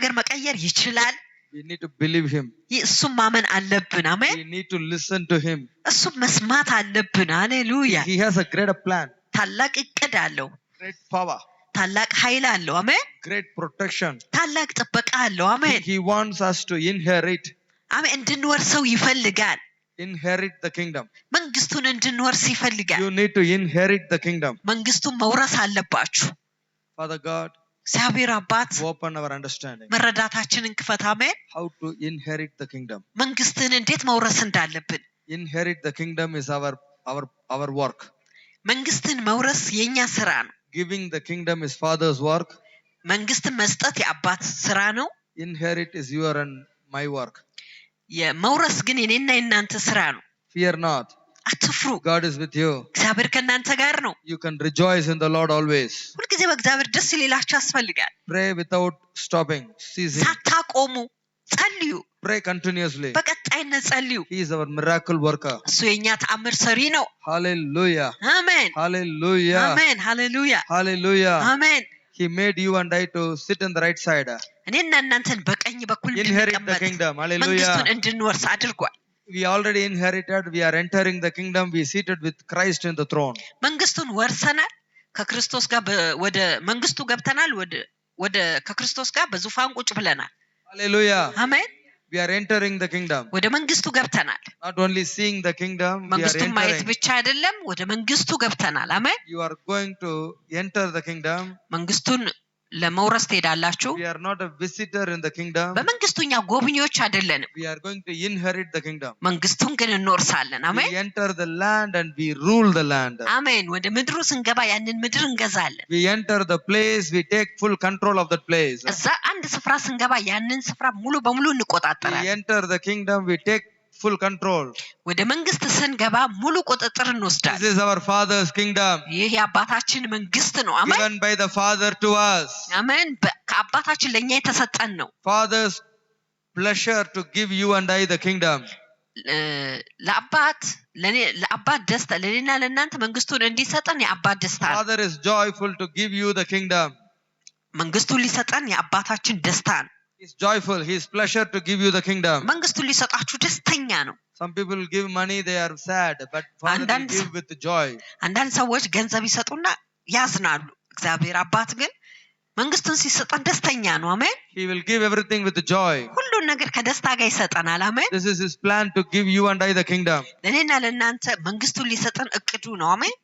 ነገር መቀየር ይችላል። We need to believe him. እሱም ማመን አለብን። አሜን። We need to listen to him. እሱም መስማት አለብን። ሃሌሉያ። He has a greater plan. ታላቅ እቅድ አለው። Great power. ታላቅ ኃይል አለው። አሜን። Great protection. ታላቅ ጥበቃ አለው። አሜን። He wants us to inherit. አሜን። እንድንወርሰው ይፈልጋል። Inherit the kingdom. መንግስቱን እንድንወርስ ይፈልጋል። You need to inherit the kingdom. መንግስቱን መውረስ አለባችሁ። Father God, እግዚአብሔር አባት open our understanding. መረዳታችንን ክፈት። አሜን። How to inherit the kingdom. መንግስትን እንዴት መውረስ እንዳለብን። Inherit the kingdom is our work. መንግስትን መውረስ የኛ ስራ ነው። Giving the kingdom is Father's work. መንግስትን መስጠት የአባት ስራ ነው። Inherit is your and my work. የመውረስ ግን የኔና የናንተ ስራ ነው። Fear not. አትፍሩ። God is with you. እግዚአብሔር ከናንተ ጋር ነው። You can rejoice in the Lord always. ሁልጊዜ በእግዚአብሔር ደስ ሊላችሁ ያስፈልጋል። Pray without stopping, ceasing. ሳታቆሙ ጸልዩ። Pray continuously. በቀጣይነት ጸልዩ። He is our miracle worker. እሱ የኛ ተአምር ሰሪ ነው። Hallelujah. አሜን። Hallelujah. አሜን። ሃሌሉያ። Hallelujah. አሜን። He made you and I to sit on the right side. እኔና እናንተን በቀኝ በኩል Inherit the እንድንቀመጥ kingdom. መንግስቱን Hallelujah. እንድንወርስ አድርጓል። We already inherited. We are entering the kingdom. We seated with Christ in the throne. መንግስቱን ወርሰናል። ከክርስቶስ ጋር ወደ መንግስቱ ገብተናል። ወደ ከክርስቶስ ጋር በዙፋን ቁጭ ብለናል። Hallelujah. አሜን። We are entering the kingdom. ወደ መንግስቱ ገብተናል። Not only seeing the kingdom, we are መንግስቱን ማየት entering. ብቻ አይደለም፣ ወደ መንግስቱ ገብተናል። አሜን። You are going to enter the kingdom. መንግስቱን ለመውረስ ትሄዳላችሁ። We are not a visitor in the kingdom. በመንግስቱኛ ጎብኚዎች አይደለንም። We are going to inherit the kingdom. መንግስቱን ግን እንወርሳለን። አሜን። We enter the land and we rule the land. አሜን። ወደ ምድሩ ስንገባ ያንን ምድር እንገዛለን። We enter the place, we take full control of that place. እዛ አንድ ስፍራ ስንገባ ያንን ስፍራ ሙሉ በሙሉ We እንቆጣጠራለን። enter the kingdom, we take full control. ወደ መንግስት ስንገባ ሙሉ ቁጥጥር This እንወስዳለን። is our Father's kingdom, ይህ የአባታችን መንግስት ነው። አሜን። given by the Father to us. አሜን። ከአባታችን ለኛ የተሰጠን ነው። Father's pleasure to give you and I the kingdom. ለአባት ደስታ ለኔና ለእናንተ መንግስቱን እንዲሰጠን የአባት ደስታ ነው። Father is joyful to give you the kingdom. መንግስቱን ሊሰጠን የአባታችን ደስታ ነው። He's joyful, his pleasure to give you the kingdom. መንግስቱን ሊሰጣችሁ ደስተኛ ነው። Some people give money, they are sad, but Father will give with joy. አንዳንድ ሰዎች ገንዘብ ይሰጡና ያዝናሉ። እግዚአብሔር አባት ግን መንግስቱን ሲሰጠን ደስተኛ ነው። አሜን። He will give everything with joy. ሁሉን ነገር ከደስታ ጋር ይሰጠናል። አሜን። This is his plan to give you and I the kingdom. ለኔና ለእናንተ መንግስቱን ሊሰጠን እቅዱ ነው። አሜን።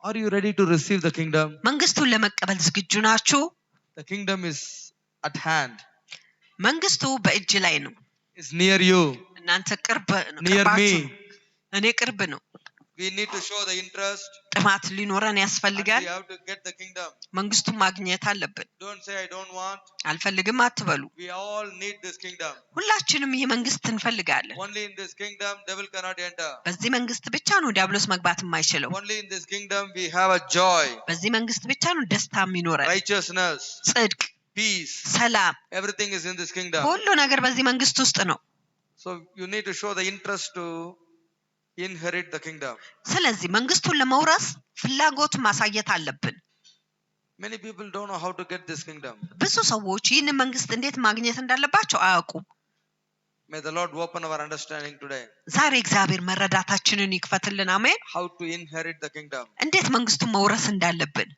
Are you ready to receive the kingdom? መንግስቱን ለመቀበል ዝግጁ ናችሁ? The kingdom is at hand. መንግስቱ በእጅ ላይ ነው። It's near you. እናንተ ቅርብ ነው። Near me. እኔ ቅርብ ነው። We need to show the interest. ጥማት ሊኖረን ያስፈልጋል። We have to get the kingdom. መንግስቱን ማግኘት አለብን። Don't say I don't want. አልፈልግም አትበሉ። We all need this kingdom. ሁላችንም ይህ መንግስት እንፈልጋለን። Only in this kingdom devil cannot enter. በዚህ መንግስት ብቻ ነው ዲያብሎስ መግባት የማይችለው። Only in this kingdom we have a joy, በዚህ መንግስት ብቻ ነው ደስታ የሚኖረን፣ righteousness, ጽድቅ፣ peace. ሰላም። Everything is in this kingdom. ሁሉ ነገር በዚህ መንግስት ውስጥ ነው። So you need to show the interest to inherit the kingdom. ስለዚህ መንግስቱን ለመውረስ ፍላጎት ማሳየት አለብን። Many people don't know how to get this kingdom. ብዙ ሰዎች ይህንን መንግስት እንዴት ማግኘት እንዳለባቸው አያውቁም። May the Lord open our understanding today. ዛሬ እግዚአብሔር መረዳታችንን ይክፈትልን። አሜን። How to inherit the kingdom. እንዴት መንግስቱን መውረስ እንዳለብን።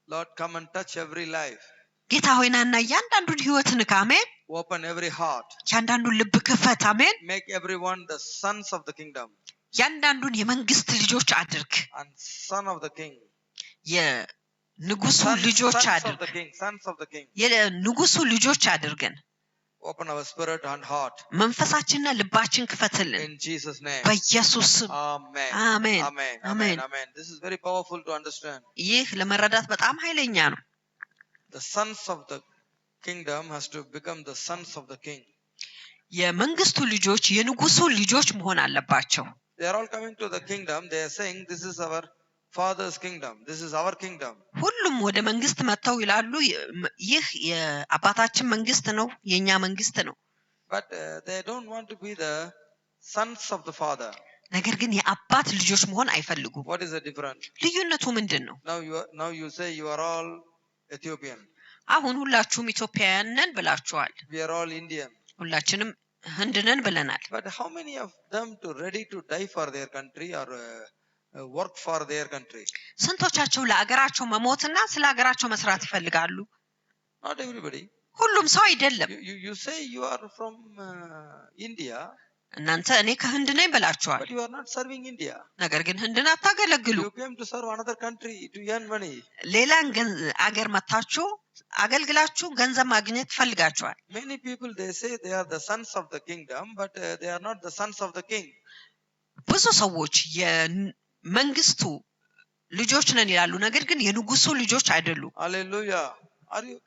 Lord, come and touch every life. ጌታ ሆይ ናና እያንዳንዱን ህይወት ንካ። አሜን። Open every heart. እያንዳንዱን ልብ ክፈት። አሜን። Make everyone the sons of the kingdom. እያንዳንዱን የመንግስት ልጆች አድርግ። And son of the king. የንጉሱ ልጆች አድርግ። Sons of the king. የንጉሱ ልጆች አድርገን። Open our spirit and heart. መንፈሳችንና ልባችን ክፈትልን። In Jesus' name. በኢየሱስ ስም። Amen. አሜን። Amen. አሜን። Amen. This is very powerful to understand. ይህ ለመረዳት በጣም ኃይለኛ ነው። The sons of the kingdom has to become the sons of the king. የመንግስቱ ልጆች የንጉሱ ልጆች መሆን አለባቸው። They are all coming to the kingdom. They are saying this is our father's kingdom. This is our kingdom. ሁሉም ወደ መንግስት መጥተው ይላሉ ይህ የአባታችን መንግስት ነው፣ የኛ መንግስት ነው። But they don't want to be the sons of the father. ነገር ግን የአባት ልጆች መሆን አይፈልጉም። What is the difference? ልዩነቱ ምንድን ነው? Now you say you are all Ethiopian. አሁን ሁላችሁም ኢትዮጵያውያን ነን ብላችኋል። We are all Indian. ሁላችንም ህንድ ነን ብለናል። But how many of them to ready to die for their country or work for their country? ስንቶቻቸው ለአገራቸው መሞትና ስለ አገራቸው መስራት ይፈልጋሉ? Not everybody. ሁሉም ሰው አይደለም። You say you are from India. እናንተ እኔ ከህንድ ነኝ ብላችኋል። But you are not serving India. ነገር ግን ህንድን አታገለግሉ። You came to serve another country to earn money. ሌላን አገር መታችሁ አገልግላችሁ ገንዘብ ማግኘት ፈልጋችኋል። Many people they say they are the sons of the kingdom, but they are not the sons of the king. ብዙ ሰዎች የመንግስቱ ልጆች ነን ይላሉ፣ ነገር ግን የንጉሱ ልጆች አይደሉም። Hallelujah.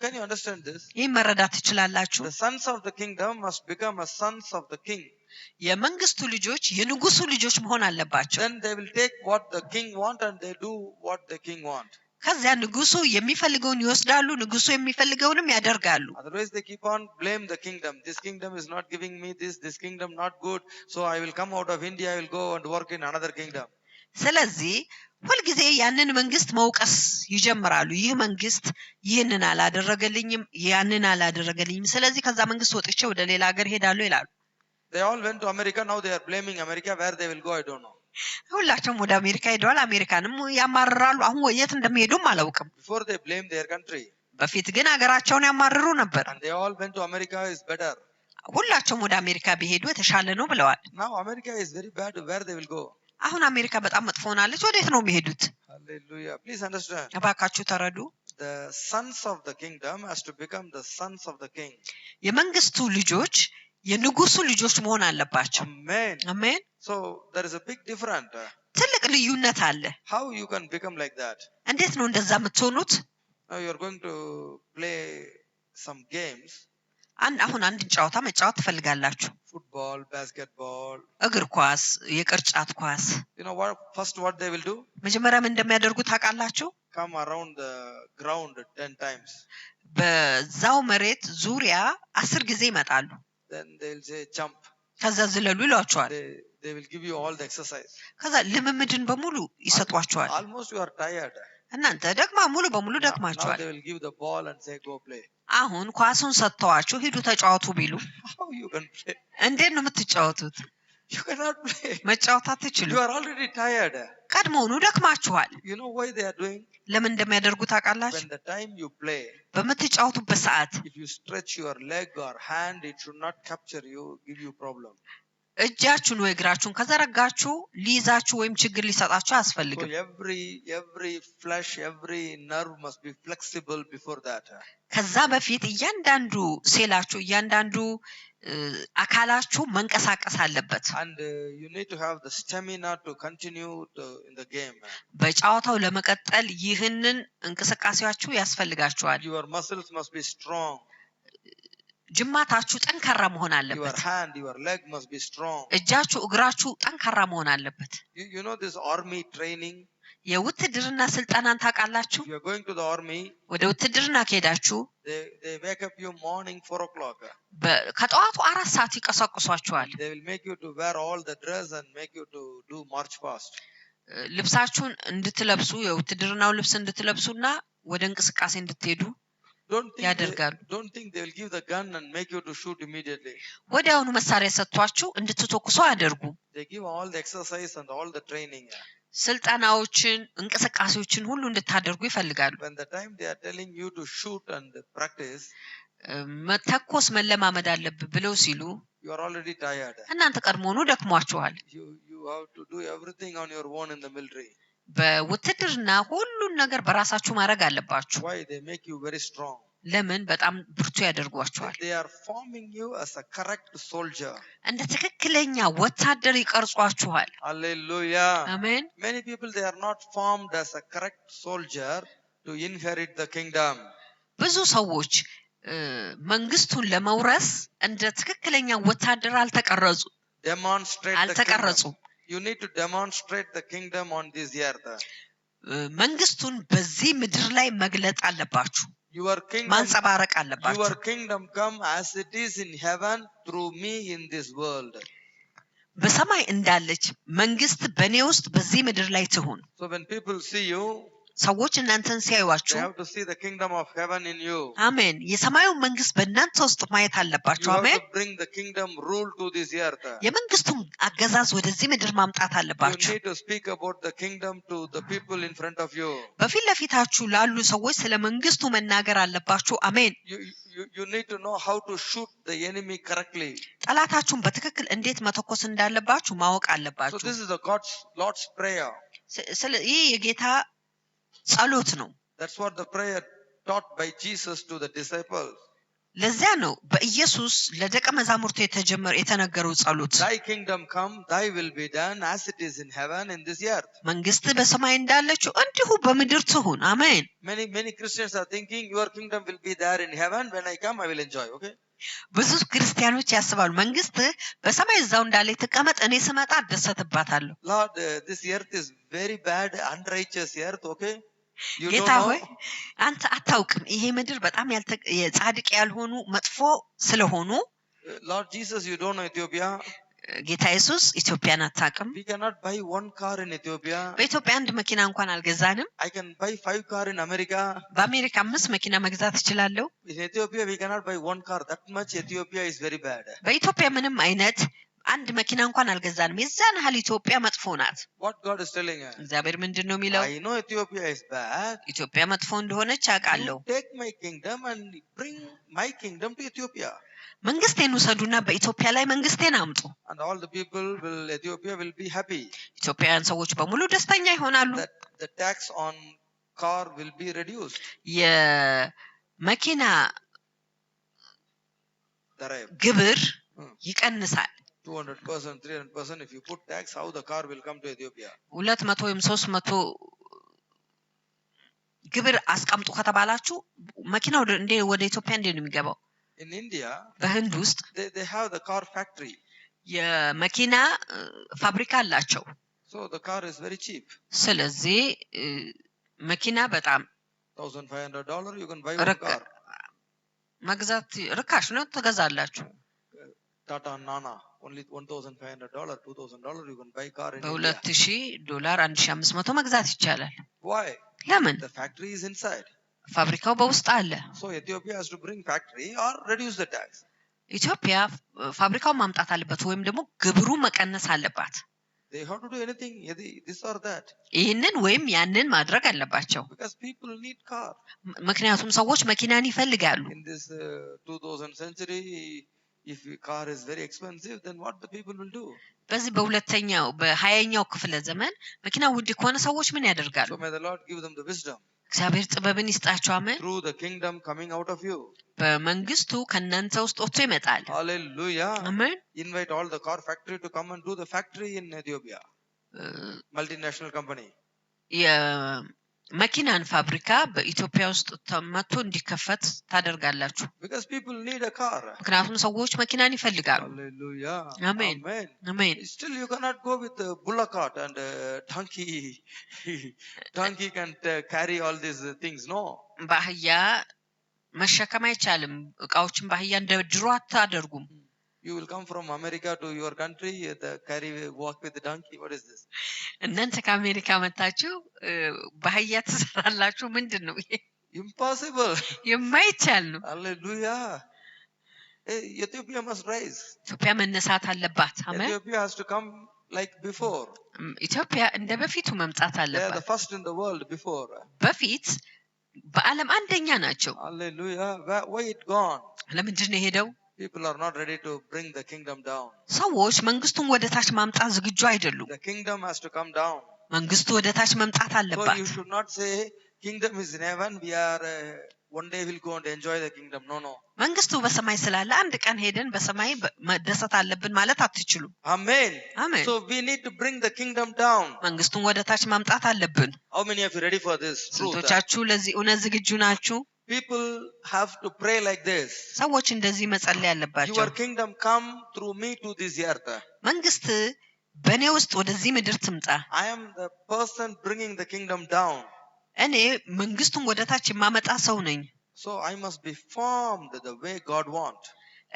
Can you understand this? ይህ መረዳት ትችላላችሁ? The sons of the kingdom must become as sons of the king. የመንግስቱ ልጆች የንጉሱ ልጆች መሆን አለባቸው። Then they will take what the king want and they do what the king want. ከዚያ ንጉሱ የሚፈልገውን ይወስዳሉ፣ ንጉሱ የሚፈልገውንም ያደርጋሉ። Otherwise they keep on blame the kingdom. This kingdom is not giving me this kingdom not good, so I will come out of India, I will go and work in another kingdom. ስለዚህ ሁልጊዜ ያንን መንግስት መውቀስ ይጀምራሉ። ይህ መንግስት ይህንን አላደረገልኝም፣ ያንን አላደረገልኝም፣ ስለዚህ ከዛ መንግስት ወጥቼ ወደ ሌላ ሀገር ሄዳለሁ ይላሉ። They all went to America, now they are blaming America. Where they will go I don't know. ሁላቸውም ወደ አሜሪካ ሄደዋል። አሜሪካንም ያማርራሉ። አሁን የት እንደሚሄዱም አላውቅም። Before they blame their country. በፊት ግን ሀገራቸውን ያማርሩ ነበር። And they all went to America is better. ሁላቸውም ወደ አሜሪካ ቢሄዱ የተሻለ ነው ብለዋል። Now America is very bad. Where they will go? አሁን አሜሪካ በጣም መጥፎ ሆናለች። ወዴት ነው የሚሄዱት? Hallelujah. Please understand. እባካችሁ ተረዱ። The sons of the kingdom has to become the sons of the king. የመንግስቱ ልጆች የንጉሱ ልጆች መሆን አለባቸው። Amen. አሜን። So there is a big difference. ትልቅ ልዩነት አለ። How you can become like that? እንዴት ነው እንደዛ የምትሆኑት? Now you are going to play some games. አሁን አንድ ጨዋታ መጫወት ትፈልጋላችሁ። Football, basketball, እግር ኳስ፣ የቅርጫት ኳስ። You know what? First what they will do? መጀመሪያ ምን እንደሚያደርጉ ታውቃላችሁ? Come around the ground 10 times. በዛው መሬት ዙሪያ 10 ጊዜ ይመጣሉ። Then they will say jump. ከዛ ዝለሉ ይሏቸዋል። They will give you all the exercise. ከዛ ልምምድን በሙሉ ይሰጧቸዋል። Almost you are tired. እናንተ ደግማ ሙሉ በሙሉ Now ደክማቸዋል። they will give the ball and say go play. አሁን ኳሱን ሰጥተዋችሁ ሂዱ ተጫወቱ ቢሉ How you can play? እንዴት ነው የምትጫወቱት? You cannot play. መጫወት አትችሉ። You are already tired. ቀድሞውኑ ደክማችኋል። You know why they are doing? ለምን እንደሚያደርጉ ታውቃላችሁ? When the time you play, በምትጫወቱበት ሰዓት if you stretch your leg or hand, it should not capture you, give you problem. እጃችሁን ወይ እግራችሁን ከዘረጋችሁ ሊይዛችሁ ወይም ችግር ሊሰጣችሁ So አያስፈልግም። every flesh, every nerve must be flexible before that. ከዛ በፊት እያንዳንዱ ሴላችሁ እያንዳንዱ አካላችሁ መንቀሳቀስ አለበት። And you need to have the stamina to continue in the game. በጨዋታው ለመቀጠል ይህንን እንቅስቃሴያችሁ ያስፈልጋችኋል። Your muscles must be strong. ጅማታችሁ ጠንካራ መሆን Your አለበት። hand, your leg must be strong. እጃችሁ እግራችሁ ጠንካራ መሆን aለበት። You know this army training? የውትድርና ስልጠናን ታውቃላችሁ? If you are going to the army, ወደ ውትድርና ከሄዳችሁ they wake up you morning 4 o'clock. ከጠዋቱ 4 ሰዓት ይቀሰቅሷችኋል። They will make you to wear all the dress and make you to do march past. ልብሳችሁን እንድትለብሱ የውትድርናው ልብስ እንድትለብሱና ወደ እንቅስቃሴ እንድትሄዱ ያደርጋሉ። Don't think they will give the gun and make you to shoot immediately. ወዲያውኑ መሳሪያ ሰጥቷችሁ እንድትተኩሱ አያደርጉም። They give all the exercise and all the training. ስልጠናዎችን እንቅስቃሴዎችን ሁሉ እንድታደርጉ ይፈልጋሉ። When the time they are telling you to shoot and practice, መተኮስ መለማመድ አለብህ ብለው ሲሉ you are already tired. እናንተ ቀድሞውኑ ደክሟችኋል። You have to do everything on your own in the military. በውትድርና ሁሉን ነገር በራሳችሁ ማድረግ አለባችሁ። Why? They make you very strong. ለምን? በጣም ብርቱ ያደርጓችኋል። They are forming you as a correct soldier. እንደ ትክክለኛ ወታደር ይቀርጿችኋል። Hallelujah. አሜን። Many people they are not formed as a correct soldier to inherit the kingdom. ብዙ ሰዎች መንግስቱን ለመውረስ እንደ ትክክለኛ ወታደር አልተቀረጹ። Demonstrate the kingdom. You need to demonstrate the kingdom on this earth. መንግስቱን በዚህ ምድር ላይ መግለጥ አለባችሁ። Your kingdom, ማንጸባረቅ አለባችሁ። your kingdom come as it is in heaven through me in this world. በሰማይ እንዳለች መንግስት በእኔ ውስጥ በዚህ ምድር ላይ ትሁን። So when people see you, ሰዎች እናንተን They ሲያዩአችሁ have to see the kingdom of heaven in you. አሜን የሰማዩን መንግስት በእናንተ ውስጥ ማየት You አለባቸው have አሜን to bring the kingdom rule to this earth. የመንግስቱን አገዛዝ ወደዚህ ምድር ማምጣት You አለባችሁ need to speak about the kingdom to the people in front of you. በፊት ለፊታችሁ ላሉ ሰዎች ስለ መንግስቱ መናገር አለባችሁ አሜን You need to know how to shoot the enemy correctly. ጠላታችሁን በትክክል እንዴት መተኮስ እንዳለባችሁ ማወቅ So አለባችሁ this is the Lord's prayer. ይህ የጌታ ጸሎት ነው That's what the prayer taught by Jesus to the disciples. ለዚያ ነው በኢየሱስ ለደቀ መዛሙርቱ የተነገረው ጸሎት Thy kingdom come, thy will be done as it is in heaven in this earth. መንግስት በሰማይ እንዳለችው እንዲሁ በምድር ትሁን አሜን Many Christians are thinking your kingdom will be there in heaven. When I come, I will enjoy. Okay. ብዙ ክርስቲያኖች ያስባሉ መንግስት በሰማይ እዛው እንዳለ ተቀመጥ እኔ ስመጣ ደሰትባታለሁ Lord, this earth is very bad, unrighteous earth. Okay. You ጌታ don't ሆይ know. አንተ አታውቅም ይሄ ምድር በጣም የጻድቅ ያልሆኑ መጥፎ ስለሆኑ Lord Jesus, you don't know Ethiopia. ጌታ ኢየሱስ ኢትዮጵያን አታውቅም We cannot buy one car in Ethiopia. በኢትዮጵያ አንድ መኪና እንኳን አልገዛንም I can buy 5 cars in America. በአሜሪካ 5 መኪና መግዛት እችላለሁ In Ethiopia, we cannot buy one car. That much Ethiopia is very bad. በኢትዮጵያ ምንም አይነት አንድ መኪና እንኳን አልገዛንም የዛን ያህል ኢትዮጵያ መጥፎ ናት What God is telling us. እግዚአብሔር ምንድነው የሚለው I know Ethiopia is bad. ኢትዮጵያ መጥፎ እንደሆነች አውቃለሁ You take my kingdom and bring my kingdom to Ethiopia. መንግስቴን ውሰዱና በኢትዮጵያ ላይ መንግስቴን አምጡ And all the people Ethiopia will be happy. ኢትዮጵያውያን ሰዎች በሙሉ ደስተኛ ይሆናሉ That the tax on car will be reduced. የመኪና Tarif. ግብር ይቀንሳል 200%, 300%. If you put tax, how the car will come to Ethiopia? 200 ወይም 300 ግብር አስቀምጡ ከተባላችሁ መኪናው ወደ ኢትዮጵያ እንዴት ነው የሚገባው In India, በህንድ ውስጥ they have the car factory. የመኪና ፋብሪካ አላቸው So the car is very cheap. ስለዚህ መኪና በጣም $1,500 you can buy one car. መግዛት ርካሽ ነው ትገዛላችሁ Tata Nana only $1,500, $2,000 you can buy car in India. $2,000 $1,500 መግዛት ይቻላል Why? ለምን The factory is inside. ፋብሪካው በውስጥ አለ So Ethiopia has to bring factory or reduce the tax. ኢትዮጵያ ፋብሪካውን ማምጣት አለበት ወይም ደግሞ ግብሩ መቀነስ አለባት They have to do anything, this or that. ይህንን ወይም ያንን ማድረግ አለባቸው Because people need car. ምክንያቱም ሰዎች መኪናን ይፈልጋሉ In this 2000th century, if car is very expensive, then what the people will do? በዚህ በ20ኛው ክፍለ ዘመን መኪና ውድ ከሆነ ሰዎች ምን ያደርጋሉ So may the Lord give them the wisdom. እግዚአብሔር ጥበብን ይስጣቸው አሜን Through the kingdom coming out of you. በመንግስቱ ከናንተ ውስጥ ወጥቶ ይመጣል Hallelujah. አሜን Invite all the car factory to come and do the factory in Ethiopia. Multinational company. የመኪናን ፋብሪካ በኢትዮጵያ ውስጥ ተመቶ እንዲከፈት ታደርጋላችሁ Because people need a car. ምክንያቱም ሰዎች መኪናን ይፈልጋሉ Hallelujah. አሜን Amen. አሜን Still you cannot go with a bullock cart and a donkey. Donkey can carry all these things. No. ባህያ መሸከም አይቻልም እቃዎችን ባህያ እንደ ድሮ አታደርጉም You will come from America to your country, walk with the donkey. What is this? እናንተ ከአሜሪካ መጣችሁ ባህያ ትሰራላችሁ ምንድነው Impossible. የማይቻል ነው Hallelujah. Ethiopia must rise. ኢትዮጵያ መነሳት አለባት አሜን Ethiopia has to come like before. ኢትዮጵያ እንደ በፊቱ መምጣት They are the አለባት first in the world before. በፊት በዓለም አንደኛ ናቸው Hallelujah. Why it gone? ለምንድን ነው ሄደው People are not ready to bring the kingdom down. ሰዎች መንግስቱን ወደ ታች ማምጣት ዝግጁ አይደሉም The kingdom has to come down. መንግስቱ ወደ ታች መምጣት So አለባት you should not say kingdom is in heaven. We are one day we'll go and enjoy the kingdom. No. መንግስቱ በሰማይ ስላለ አንድ ቀን ሄደን በሰማይ መደሰት አለብን ማለት አትችሉም Amen. አሜን So we need to bring the kingdom down. መንግስቱን ወደ ታች ማምጣት አለብን How many of you ready for this truth? ስንቶቻችሁ ለዚህ እውነት ዝግጁ ናችሁ People have to pray like this. ሰዎች እንደዚህ መጸለይ አለባቸው Your kingdom come through me to this earth. መንግስት በእኔ ውስጥ ወደዚህ ምድር ትምጣ I am the person bringing the kingdom down. እኔ መንግስቱን ወደ ታች የማመጣ ሰው ነኝ So I must be formed the way God wants.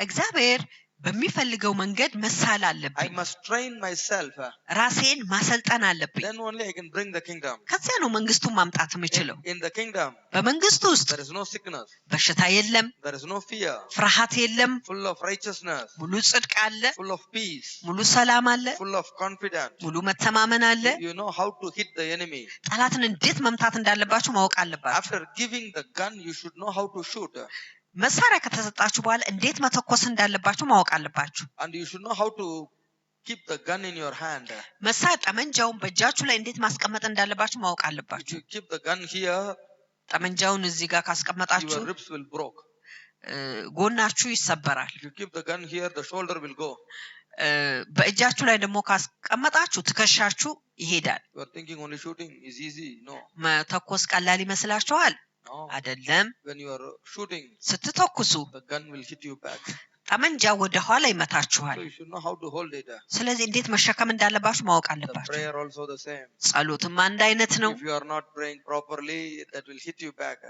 እግዚአብሔር በሚፈልገው መንገድ መሳል I አለብኝ must train myself. ራሴን ማሰልጠን አለብኝ Then only I can bring the kingdom. ከዚያ ነው መንግስቱን ማምጣት የምችለው In the kingdom, በመንግስቱ ውስጥ there is no sickness, በሽታ የለም there is no fear, ፍርሃት የለም full of righteousness, ሙሉ ጽድቅ አለ full of peace, ሙሉ ሰላም አለ full of confidence. ሙሉ መተማመን አለ You know how to hit the enemy. ጠላትን እንዴት መምታት እንዳለባችሁ ማወቅ አለባችሁ After giving the gun, you should know how to shoot. መሳሪያ ከተሰጣችሁ በኋላ እንዴት መተኮስ እንዳለባችሁ ማወቅ አለባችሁ And you should know how to keep the gun in your hand. መሳሪያ ጠመንጃውን በእጃችሁ ላይ እንዴት ማስቀመጥ እንዳለባችሁ ማወቅ If አለባችሁ you keep the gun here, ጠመንጃውን እዚህ ጋር ካስቀመጣችሁ your ribs will break. ጎናችሁ ይሰበራል If you keep the gun here, the shoulder will go. በእጃችሁ ላይ ደግሞ ካስቀመጣችሁ ትከሻችሁ ይሄዳል You are thinking only shooting is easy. No. መተኮስ ቀላል ይመስላችኋል No. አይደለም When you are shooting, ስትተኩሱ the gun will hit you back. ጠመንጃ ወደ ኋላ ይመታችኋል So you should know how to hold it. ስለዚህ እንዴት መሸከም እንዳለባችሁ ማወቅ The አለባችሁ prayer also the same. ጸሎትም አንድ አይነት ነው If you are not praying properly, that will hit you back.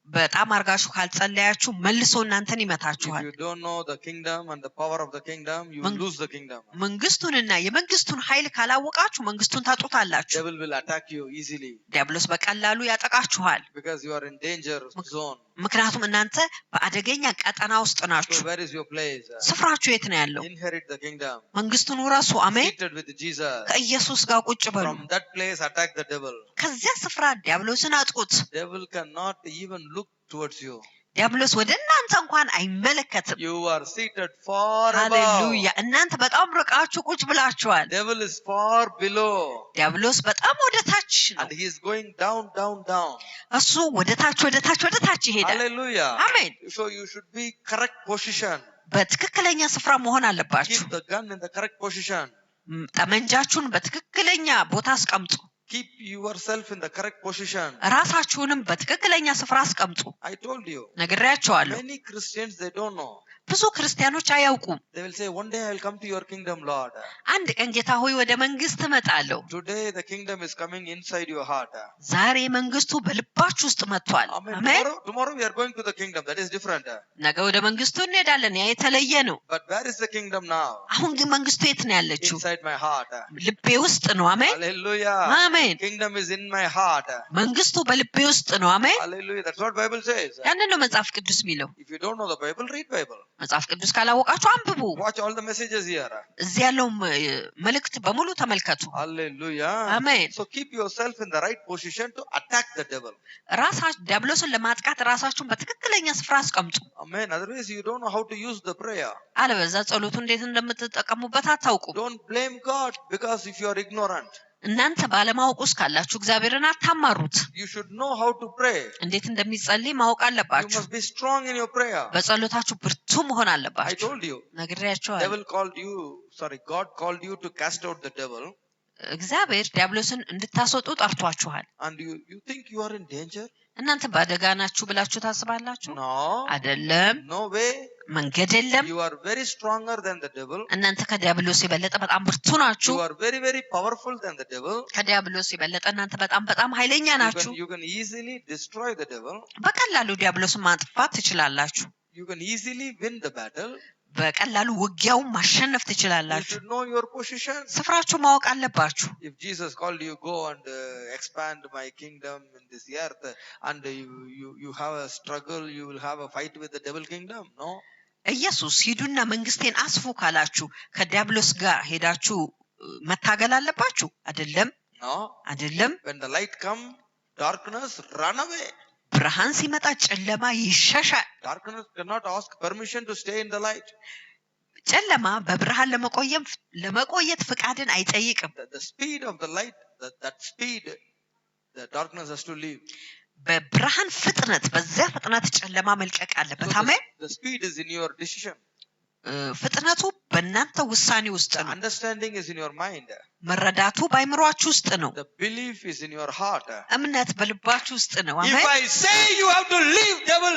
በጣም አርጋችሁ ካልጸለያችሁ መልሶ እናንተን If ይመታችኋል you don't know the kingdom and the power of the kingdom, you will lose the kingdom. መንግስቱንና የመንግስቱን ኃይል ካላወቃችሁ መንግስቱን ታጡታላችሁ Devil will attack you easily ዲያብሎስ በቀላሉ ያጠቃችኋል because you are in danger zone. ምክንያቱም እናንተ በአደገኛ ቀጠና ውስጥ So ናችሁ where is your place? ስፍራችሁ የት ነው ያለው Inherit the kingdom. መንግስቱን ውረሱ አሜን Seated with Jesus. ከኢየሱስ ጋር ቁጭ በሉ From that place, attack the devil. ከዚያ ስፍራ ዲያብሎስን አጥቁት Devil cannot even look towards you. ዲያብሎስ ወደ እናንተ እንኳን አይመለከትም You are seated far above. ሃሌሉያ እናንተ በጣም ርቃችሁ ቁጭ ብላችኋል Devil is far below. ዲያብሎስ በጣም ወደ ታች ነው And he is going down, down, down. እሱ ወደ ታች ይሄዳል Hallelujah. አሜን So you should be correct position. በትክክለኛ ስፍራ መሆን አለባችሁ Keep the gun in the correct position. ጠመንጃችሁን በትክክለኛ ቦታ አስቀምጡ Keep yourself in the correct position. ራሳችሁንም በትክክለኛ ስፍራ አስቀምጡ I told you. ነግሬያችኋለሁ Many Christians, they don't know. ብዙ ክርስቲያኖች አያውቁም They will say, one day I will come to your kingdom, Lord. አንድ ቀን ጌታ ሆይ ወደ መንግስት እመጣለሁ Today the kingdom is coming inside your heart. ዛሬ መንግስቱ በልባችሁ ውስጥ መጥቷል Amen. አሜን Tomorrow we are going to the kingdom. That is different. ነገ ወደ መንግስቱ እንሄዳለን ያ የተለየ ነው But where is the kingdom now? አሁን ግን መንግስቱ የት ነው ያለችው Inside my heart. ልቤ ውስጥ ነው አሜን Hallelujah. አሜን Kingdom is in my heart. መንግስቱ በልቤ ውስጥ ነው አሜን Hallelujah. That's what Bible says. ያንን ነው መጽሐፍ ቅዱስ የሚለው If you don't know the Bible, read Bible. መጽሐፍ ቅዱስ ካላወቃችሁ አንብቡ Watch all the messages here. እዚህ ያለው መልእክት በሙሉ ተመልከቱ Hallelujah. አሜን So keep yourself in the right position to attack the devil. ራሳችሁ ዲያብሎስን ለማጥቃት ራሳችሁን በትክክለኛ ስፍራ አስቀምጡ Amen. Otherwise you don't know how to use the prayer. አለበዛ ጸሎቱ እንዴት እንደምትጠቀሙበት አታውቁም Don't blame God because if you are ignorant. እናንተ ባለማወቅ ውስጥ ካላችሁ እግዚአብሔርን አታማሩት You should know how to pray. እንዴት እንደሚጸልይ ማወቅ You አለባችሁ must be strong in your prayer. በጸሎታችሁ ብርቱ መሆን I አለባችሁ told you. ነግሬያችኋለሁ God called you to cast out the devil. እግዚአብሔር ዲያብሎስን እንድታስወጡ ጠርቷችኋል And you think you are in danger? እናንተ በአደጋ ናችሁ ብላችሁ ታስባላችሁ No. አይደለም No way. መንገድ የለም You are very stronger than the devil. እናንተ ከዲያብሎስ የበለጠ በጣም ብርቱ ናችሁ You are very, very powerful than the devil. ከዲያብሎስ የበለጠ እናንተ በጣም ኃይለኛ ናችሁ You can easily destroy the devil. በቀላሉ ዲያብሎስን ማጥፋት ትችላላችሁ You can easily win the battle. በቀላሉ ውጊያውን ማሸነፍ You ትችላላችሁ should know your position. ስፍራችሁ ማወቅ አለባችሁ If Jesus called you, go and expand my kingdom in this earth, and you have a struggle, you will have a fight with the devil kingdom. No. ኢየሱስ ሂዱና መንግስቴን አስፉ ካላችሁ ከዲያብሎስ ጋር ሄዳችሁ መታገል አለባችሁ አይደለም No. አይደለም When the light come, darkness run away. ብርሃን ሲመጣ ጨለማ ይሸሻል Darkness cannot ask permission to stay in the light. ጨለማ በብርሃን ለመቆየት ፍቃድን አይጠይቅም The speed of the light, that speed, the darkness has to leave. በብርሃን ፍጥነት በዚያ ፍጥነት ጨለማ መልቀቅ አለበት አሜን The speed is in your decision. ፍጥነቱ በእናንተ ውሳኔ ውስጥ The ነው understanding is in your mind. መረዳቱ በአይምሯችሁ ውስጥ ነው The belief is in your heart. እምነት በልባችሁ ውስጥ ነው If አሜን I say you have to leave, devil,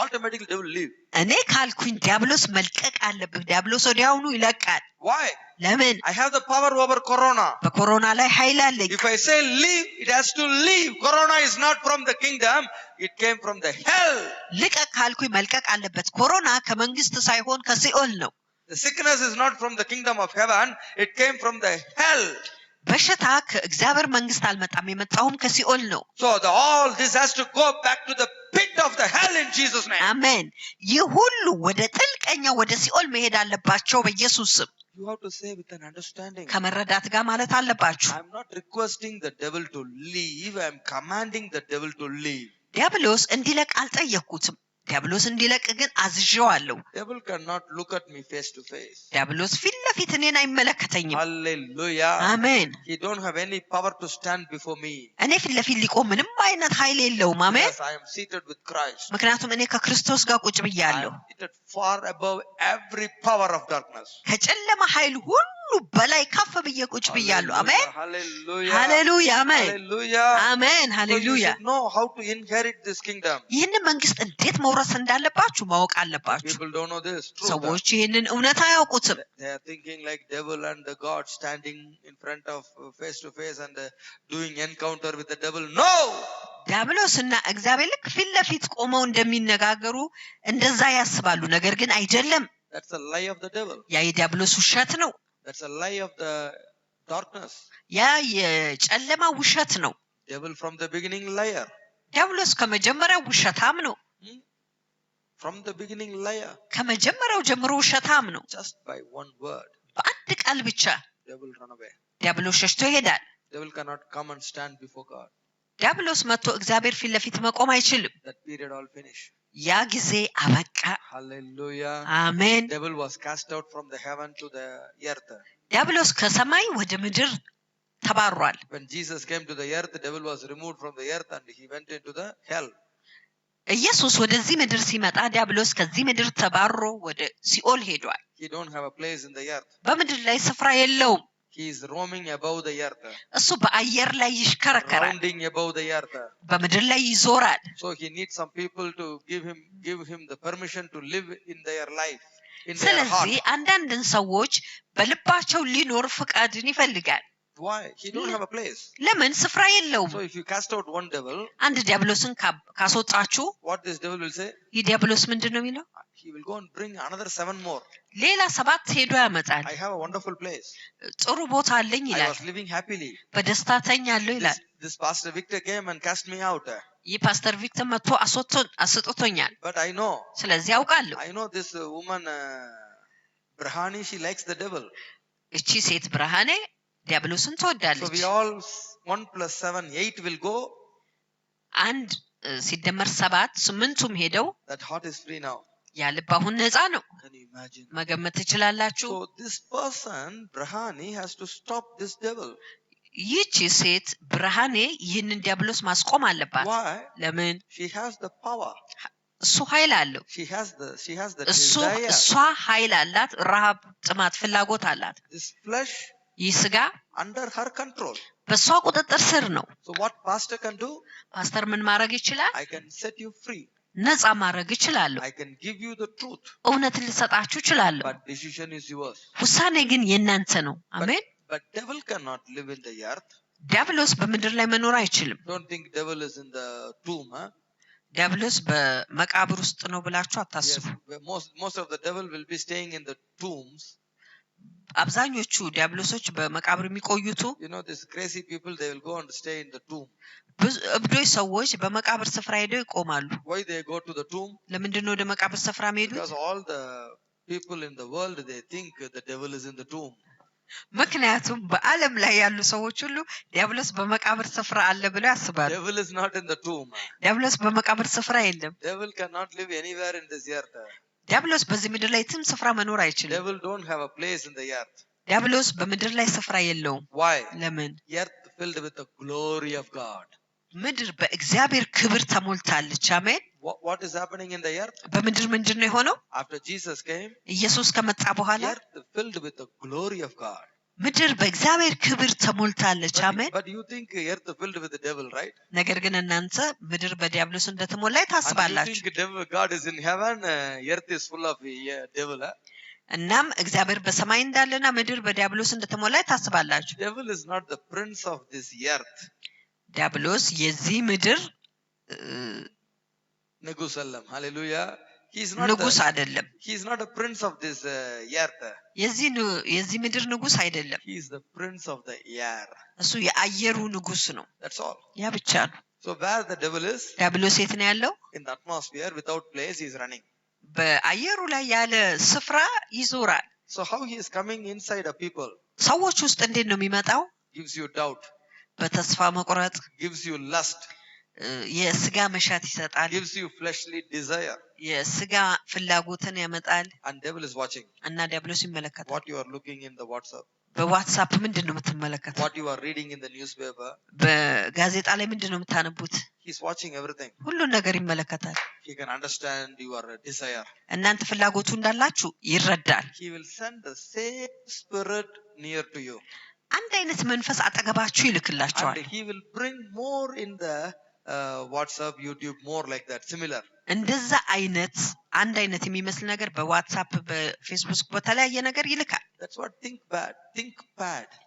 automatically devil leave. እኔ ካልኩኝ ዲያብሎስ መልቀቅ አለብህ ዲያብሎስ ወዲያውኑ ይለቃል Why? ለምን I have the power over corona. በኮሮና ላይ ኃይል አለኝ If I say leave, it has to leave. Corona is not from the kingdom. It came from the hell. ልቀቅ ካልኩኝ መልቀቅ አለበት ኮሮና ከመንግስት ሳይሆን ከሲኦል ነው The sickness is not from the kingdom of heaven, it came from the hell. በሽታ ከእግዚአብሔር መንግስት አልመጣም፣ የመጣውም ከሲኦል ነው። So all this has to go back to the pit of the hell in Jesus name. አሜን። ይህ ሁሉ ወደ ጥልቀኛ ወደ ሲኦል መሄድ አለባቸው በኢየሱስ ስም። You have to say with an understanding. ከመረዳት ጋር ማለት አለባችሁ። I'm not requesting the devil to leave, I'm commanding the devil to leave. ዲያብሎስ እንዲለቅ አልጠየቅኩትም፣ ዲያብሎስ እንዲለቅ ግን አዝዤዋለሁ። Devil cannot look at me face to face. ዲያብሎስ ፊት ለፊት እኔን አይመለከተኝም። Hallelujah. አሜን። He don't have any power to stand before me. እኔ ፊት ለፊት ሊቆም ምንም አይነት ኃይል የለውም። አሜን። Because I am seated with Christ. ምክንያቱም እኔ ከክርስቶስ ጋር ቁጭ ብያለሁ። I am seated far above every power of darkness. ከጨለማ ኃይል ሁሉ በላይ ከፍ ብዬ ቁጭ ብያለሁ። አሜን። Hallelujah. ሃሌሉያ። አሜን። Hallelujah. አሜን። So you ሃሌሉያ። should know how to inherit this kingdom. ይህንን መንግስት እንዴት መውረስ እንዳለባችሁ ማወቅ አለባችሁ። People don't know this. True. ሰዎች ይህንን እውነት አያውቁትም። They are thinking like devil and the God standing in front of face to face and doing encounter with the devil. No! ዲያብሎስና እግዚአብሔር ልክ ፊት ለፊት ቆመው እንደሚነጋገሩ እንደዛ ያስባሉ። ነገር ግን አይደለም። That's a lie of the devil. ያ የዲያብሎስ ውሸት ነው። That's a lie of the darkness. ያ የጨለማ ውሸት ነው። Devil from the beginning liar. ዲያብሎስ ከመጀመሪያው ውሸታም ነው። From the beginning liar. ከመጀመሪያው ጀምሮ ውሸታም ነው። Just by one word. በአንድ ቃል ብቻ Devil run away. ዲያብሎስ ሸሽቶ ይሄዳል። Devil cannot come and stand before God. ዲያብሎስ መጥቶ እግዚአብሔር ፊት ለፊት መቆም አይችልም። That period all finished. ያ ጊዜ አበቃ። Hallelujah. አሜን። Devil was cast out from the heaven to the earth. ዲያብሎስ ከሰማይ ወደ ምድር ተባሯል። When Jesus came to the earth, the devil was removed from the earth and he went into the hell. ኢየሱስ ወደዚህ ምድር ሲመጣ ዲያብሎስ ከዚህ ምድር ተባሮ ወደ ሲኦል ሄዷል። He don't have a place in the earth. በምድር ላይ ስፍራ የለውም። He is roaming above the earth. እሱ በአየር ላይ ይሽከረከራል፣ Rounding above the earth. በምድር ላይ ይዞራል። So he needs some people to give him the permission to live in their life, in their ስለዚህ heart. አንዳንድን ሰዎች በልባቸው ሊኖር ፍቃድን ይፈልጋል። Why? He don't have a place. ለምን? ስፍራ የለውም። So if you cast out one devil, አንድ ዲያብሎስን ካስወጣችሁ what this devil will say? ይህ ዲያብሎስ ምንድን ነው የሚለው? He will go and bring another 7 more. ሌላ 7 ሄዶ ያመጣል። I have a wonderful place. ጥሩ ቦታ አለኝ I ይላል። was living happily. በደስታ ተኛለሁ ይላል። This pastor Victor came and cast me out. ይህ ፓስተር ቪክተር መጥቶ አስወጥቶኛል። But I know. ስለዚህ ያውቃለሁ። I know this woman Brahani, she likes the devil. እቺ ሴት ብርሃኔ ዲያብሎስን So ትወዳለች። we all 1 + 7 8 will go. አንድ ሲደመር 7 8ቱም ሄደው That heart is free now. ያ ልብ አሁን ነፃ ነው። Can you imagine? መገመት ትችላላችሁ። So this person Brahani has to stop this devil. ይቺ ሴት ብርሃኔ ይህንን ዲያብሎስ ማስቆም አለባት። Why? ለምን? She has the power. እሱ ኃይል አለው። She has the እሷ desire. ኃይል አላት። ረሃብ፣ ጥማት፣ ፍላጎት አላት። This flesh ይህ ስጋ under her control. በእሷ ቁጥጥር ስር ነው። So what pastor can do? ፓስተር ምን ማድረግ ይችላል? I can set you free. ነፃ ማድረግ እችላለሁ። I can give you the truth. እውነትን ልሰጣችሁ እችላለሁ። But decision is yours. ውሳኔ ግን የእናንተ ነው። አሜን። But devil cannot live in the earth. ዲያብሎስ በምድር ላይ መኖር አይችልም። Don't think devil is in the tomb. Huh? ዲያብሎስ በመቃብር ውስጥ ነው ብላችሁ Yes. አታስቡ። Most of the devil will be staying in the tombs. አብዛኞቹ ዲያብሎሶች በመቃብር የሚቆዩቱ You know, these crazy people, they will go and stay in the tomb. ብዙ እብዶች ሰዎች በመቃብር ስፍራ ሄደው ይቆማሉ። Why they go to the tomb? ለምንድን ነው ወደ መቃብር ስፍራ የሚሄዱት? Because all the people in the world, they think the devil is in the tomb. ምክንያቱም በዓለም ላይ ያሉ ሰዎች ሁሉ ዲያብሎስ በመቃብር ስፍራ አለ ብለው ያስባሉ። Devil is not in the tomb. ዲያብሎስ በመቃብር ስፍራ የለም። Devil cannot live anywhere in this earth. ዲያብሎስ በዚህ ምድር ላይ የትም ስፍራ መኖር አይችልም። Devil don't have a place in the earth. ዲያብሎስ በምድር ላይ ስፍራ የለውም። Why? ለምን? Earth filled with the glory of God. ምድር በእግዚአብሔር ክብር ተሞልታለች። አሜን። What is happening in the earth? በምድር ምንድን ነው የሆነው? After Jesus came, ኢየሱስ ከመጣ በኋላ earth filled with the glory of God. ምድር በእግዚአብሔር ክብር ተሞልታለች። አሜን። But you think earth filled with the devil, right? ነገር ግን እናንተ ምድር በዲያብሎስ እንደተሞላ And you ታስባላችሁ። think God is in heaven, earth is full of devil. Huh? እናም እግዚአብሔር በሰማይ እንዳለና ምድር በዲያብሎስ እንደተሞላ ታስባላችሁ። Devil is not the prince of this earth. ዲያብሎስ የዚህ ምድር Negusalem. Hallelujah. ንጉስ አይደለም። he is not a prince of this earth. የዚህ ምድር ንጉስ አይደለም። He is the prince of the air. እሱ የአየሩ ንጉስ ነው። That's all. ያ ብቻ ነው። So where the devil is, ዲያብሎስ የት ነው ያለው? in the atmosphere without place he is running. በአየሩ ላይ ያለ ስፍራ ይዞራል። So how he is coming inside of people? ሰዎች ውስጥ እንዴት ነው የሚመጣው? Gives you doubt, በተስፋ መቁረጥ፣ gives you lust, የስጋ መሻት ይሰጣል። gives you fleshly desire, የስጋ ፍላጎትን ያመጣል። and devil is watching እና ዲያብሎስ ይመለከታል። what you are looking in the WhatsApp, በዋትስአፕ ምንድን ነው የምትመለከተው? what you are reading in the newspaper. በጋዜጣ ላይ ምንድን ነው የምታነቡት? He is watching everything. ሁሉን ነገር ይመለከታል። He can understand your desire. እናንተ ፍላጎቱ እንዳላችሁ ይረዳል። He will send the same spirit near to you, አንድ አይነት መንፈስ አጠገባችሁ ይልክላችኋል። and he will bring more in the WhatsApp, YouTube, more like that, similar. እንደዛ አይነት አንድ አይነት የሚመስል ነገር በዋትስአፕ በፌስቡክ በተለያየ ነገር ይልካል። That's what think bad,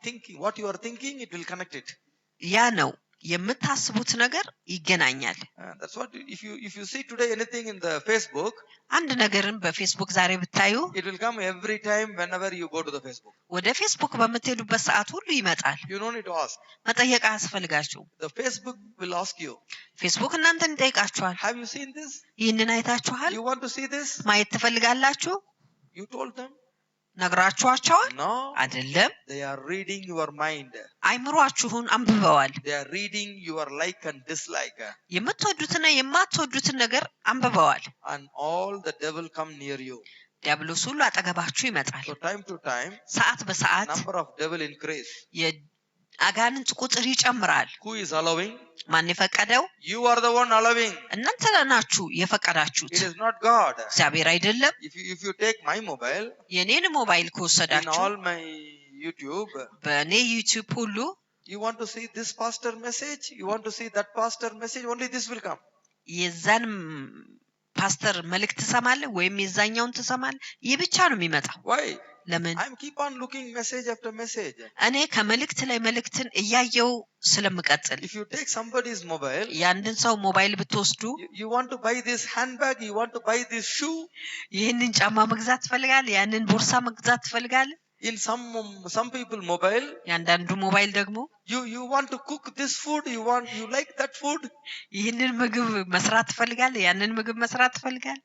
thinking what you are thinking, it will connect it. ያ ነው የምታስቡት ነገር ይገናኛል። That's what if you see today anything in the Facebook, አንድ ነገርን በፌስቡክ ዛሬ ብታዩ it will come every time whenever you go to the Facebook. ወደ ፌስቡክ በምትሄዱበት ሰዓት ሁሉ ይመጣል። You don't need to ask. መጠየቅ አያስፈልጋችሁ። The Facebook will ask you, ፌስቡክ እናንተን ይጠይቃችኋል። have you seen this? ይህንን አይታችኋል? You want to see this? ማየት ትፈልጋላችሁ? You told them? ነግራችኋቸዋል? No. አይደለም። They are reading your mind. አይምሯችሁን አንብበዋል። They are reading your like and dislike. የምትወዱትና የማትወዱትን ነገር አንብበዋል። And all the devil come near you. ዲያብሎስ ሁሉ አጠገባችሁ ይመጣል። So time to time, ሰዓት በሰዓት number of devil increase. የአጋንንት ቁጥር ይጨምራል። Who is allowing? ማን የፈቀደው? You are the one allowing. እናንተ ናችሁ የፈቀዳችሁት፣ It is not God. እግዚአብሔር አይደለም። If you take my mobile, የኔን ሞባይል in ከወሰዳችሁ all my YouTube, በእኔ ዩቲዩብ ሁሉ you want to see this pastor message, you want to see that pastor message, only this will come. የዛን ፓስተር መልእክት ትሰማለህ ወይም የዛኛውን ትሰማለህ። ይህ ብቻ ነው የሚመጣው። Why? ለምን? I keep on looking message after message. እኔ ከመልእክት ላይ መልእክትን እያየው ስለምቀጥል። If you take somebody's mobile, የአንድን ሰው ሞባይል ብትወስዱ you want to buy this handbag, you want to buy this shoe, ይህንን ጫማ መግዛት ትፈልጋለህ፣ ያንን ቦርሳ መግዛት ትፈልጋለህ። in some people mobile, ያንዳንዱ ሞባይል ደግሞ you want to cook this food, you like that food. ይህንን ምግብ መስራት ትፈልጋለህ፣ ያንን ምግብ መስራት ትፈልጋለህ።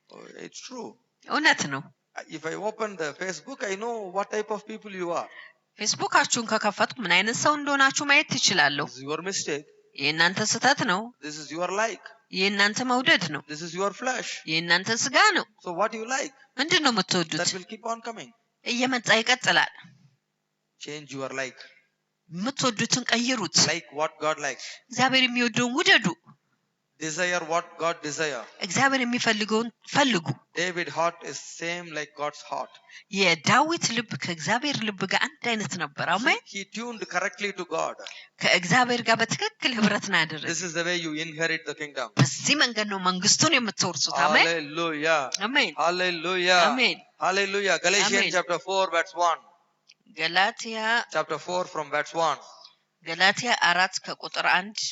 Oh, it's true. እውነት ነው። If I open the Facebook, I know what type of people you are. ፌስቡካችሁን ከከፈትኩ ምን አይነት ሰው እንደሆናችሁ ማየት ትችላለሁ። This is your mistake. የእናንተ ስህተት ነው። This is your like. የእናንተ መውደድ ነው። This is your flesh. የእናንተ ስጋ ነው። So what you like, ምንድን ነው የምትወዱት? that will keep on coming. እየመጣ ይቀጥላል። Change your like. የምትወዱትን ቀይሩት። Like what God likes. እግዚአብሔር የሚወደውን ውደዱ። Desire what God desire. እግዚአብሔር የሚፈልገውን ፈልጉ። David heart is same like God's heart. የዳዊት ልብ ከእግዚአብሔር ልብ ጋር አንድ አይነት ነበር። አሜን። He tuned correctly to God. ከእግዚአብሔር ጋር በትክክል ህብረትን አደረገ። This is the way you inherit the kingdom. በዚህ መንገድ ነው መንግስቱን የምትወርሱት። አሜን። Hallelujah. አሜን። Hallelujah. አሜን። Hallelujah. Galatians Amen. chapter 4 verse 1. ገላትያ Chapter 4 from verse 1. ገላትያ 4 ከቁጥር 1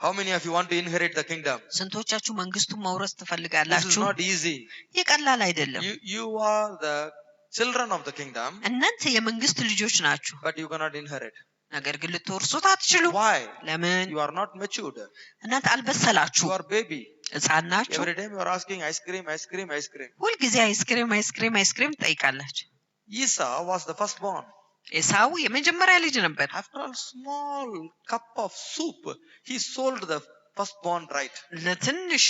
How many of you want to inherit the kingdom? ስንቶቻችሁ መንግስቱን መውረስ This is ትፈልጋላችሁ? not easy. ይህ ቀላል አይደለም። You are the children of the kingdom, እናንተ የመንግስት ልጆች ናችሁ፣ but you cannot inherit. ነገር ግን ልትወርሱት አትችሉም። Why? ለምን? You are not matured. እናንተ You አልበሰላችሁ፣ are baby. ህፃን ናችሁ። Every time you are asking ice cream, ice cream, ice cream. ሁልጊዜ አይስክሪም አይስክሪም አይስክሪም ትጠይቃላችሁ። Esau was the firstborn. ኤሳው የመጀመሪያ ልጅ ነበር። After a small cup of soup, he sold the firstborn right. ለትንሽ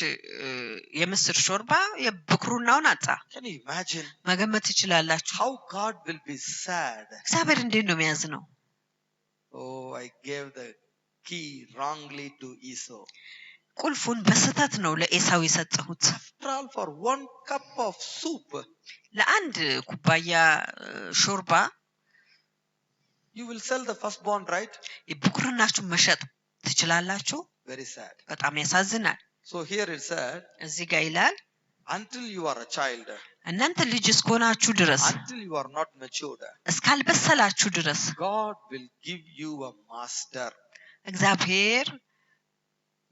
የምስር ሾርባ የብኩርናውን አጣ። Can you imagine መገመት ትችላላችሁ። how God will be sad? እግዚአብሔር እንዴት ነው የሚያዝነው? Oh, I gave the key wrongly to Esau. ቁልፉን በስህተት ነው ለኤሳው የሰጠሁት። After all, for one cup of soup, ለአንድ ኩባያ ሾርባ you will sell the firstborn right? የብኩርናችሁን መሸጥ ትችላላችሁ? Very sad. በጣም ያሳዝናል። So here it said, እዚህ ጋር ይላል until you are a child, እናንተ ልጅ እስከሆናችሁ ድረስ until you are not matured, እስካልበሰላችሁ ድረስ God will give you a master, እግዚአብሔር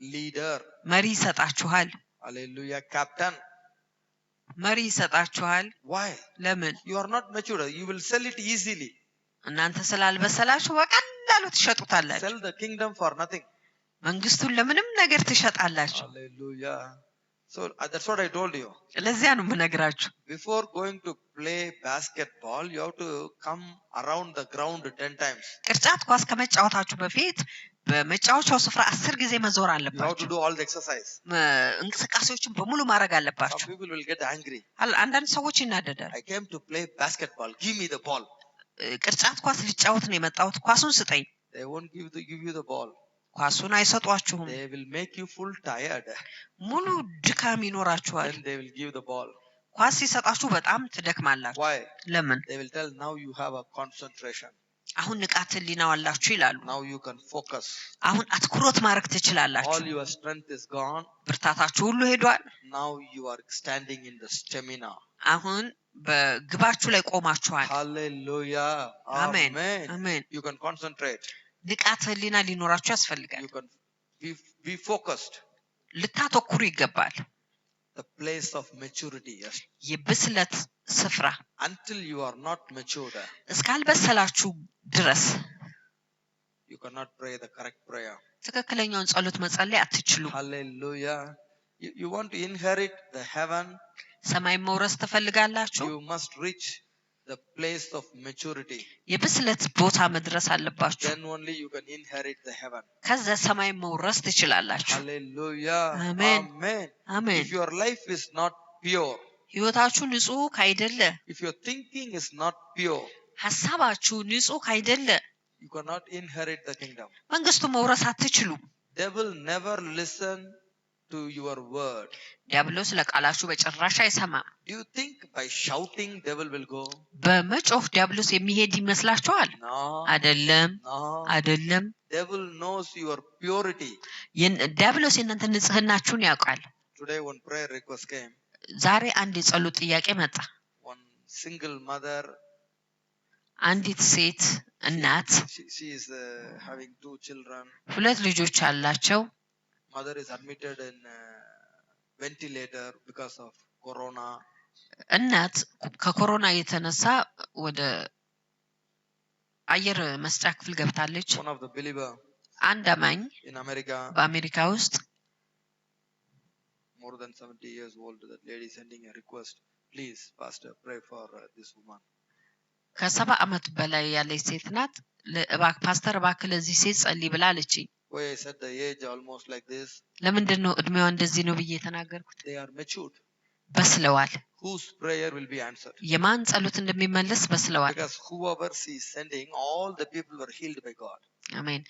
leader, መሪ ይሰጣችኋል። hallelujah, captain. መሪ ይሰጣችኋል። Why? ለምን? You are not mature. You will sell it easily. እናንተ ስላልበሰላችሁ በቀላሉ ትሸጡታላችሁ። Sell the kingdom for nothing. መንግስቱን ለምንም ነገር ትሸጣላችሁ። Hallelujah. So that's what I told you. ለዚያ ነው የምነግራችሁ። Before going to play basketball, you have to come around the ground 10 times. ቅርጫት ኳስ ከመጫወታችሁ በፊት በመጫወቻው ስፍራ 10 ጊዜ መዞር You have to አለባችሁ። do all the exercise. እንቅስቃሴዎችን በሙሉ ማድረግ Some አለባችሁ። people will get angry. አንዳንድ ሰዎች ይናደዳሉ። I came to play basketball. Give me the ball. ቅርጫት ኳስ ልጫወት ነው የመጣሁት፣ ኳሱን ስጠኝ። They won't give you the ball. ኳሱን አይሰጧችሁም። They will make you full tired. ሙሉ ድካም ይኖራችኋል። Then they will give the ball. ኳስ ሲሰጣችሁ በጣም ትደክማላችሁ። Why? ለምን? They will tell now you have a concentration. አሁን ንቃተ ህሊናው አላችሁ ይላሉ። Now you can focus. አሁን አትኩሮት ማድረግ ትችላላችሁ። All your strength is gone. ብርታታችሁ ሁሉ ሄዷል። Now you are standing in the stamina. አሁን በግባችሁ ላይ ቆማችኋል። Hallelujah. አሜን Amen. አሜን። You can concentrate. ንቃተ ህሊና ሊኖራችሁ ያስፈልጋል። You can be focused. ልታተኩሩ ይገባል። The place of maturity. Yes. የብስለት ስፍራ Until you are not matured, እስካልበሰላችሁ ድረስ you cannot pray the correct prayer. ትክክለኛውን ጸሎት መጸለይ አትችሉም። Hallelujah. You want to inherit the heaven, ሰማይ መውረስ ትፈልጋላችሁ? you must reach the place of maturity. የብስለት ቦታ መድረስ አለባችሁ። Then only you can inherit the heaven. ከዛ ሰማይ መውረስ ትችላላችሁ። Hallelujah. Amen. Amen. አሜን። If your life is not pure, ህይወታችሁ ንጹህ ካይደለ፣ if your thinking is not pure, ሐሳባችሁ ንጹህ ካይደለ you cannot inherit the kingdom. መንግስቱ መውረስ አትችሉም። Devil never listen to your word. ዲያብሎስ ለቃላችሁ በጭራሽ አይሰማም። Do you think by shouting devil will go? በመጮህ ዲያብሎስ የሚሄድ ይመስላችኋል? No. አይደለም No. አይደለም። Devil knows your purity. ዲያብሎስ የእናንተ ንጽህናችሁን ያውቃል። Today one prayer request came. ዛሬ አንድ የጸሎት ጥያቄ መጣ። One single mother, አንዲት ሴት እናት she is having 2 children. ሁለት ልጆች አላቸው። Mother is admitted in ventilator because of corona. እናት ከኮሮና የተነሳ ወደ አየር መስጫ ክፍል ገብታለች። One of the believer አንድ አማኝ in America, በአሜሪካ ውስጥ more than 70 years old, that lady sending a request, please pastor pray for this woman. ከ70 ዓመት በላይ ያለች ሴት ናት። ፓስተር እባክህ ለዚህ ሴት ጸልይ ብላ አለችኝ። Why I said the age almost like this? ለምንድን ነው እድሜዋ እንደዚህ ነው ብዬ የተናገርኩት? They are matured. በስለዋል። Whose prayer will be answered? የማን ጸሎት እንደሚመለስ በስለዋል። Because whoever she is sending, all the people were healed by God. አሜን።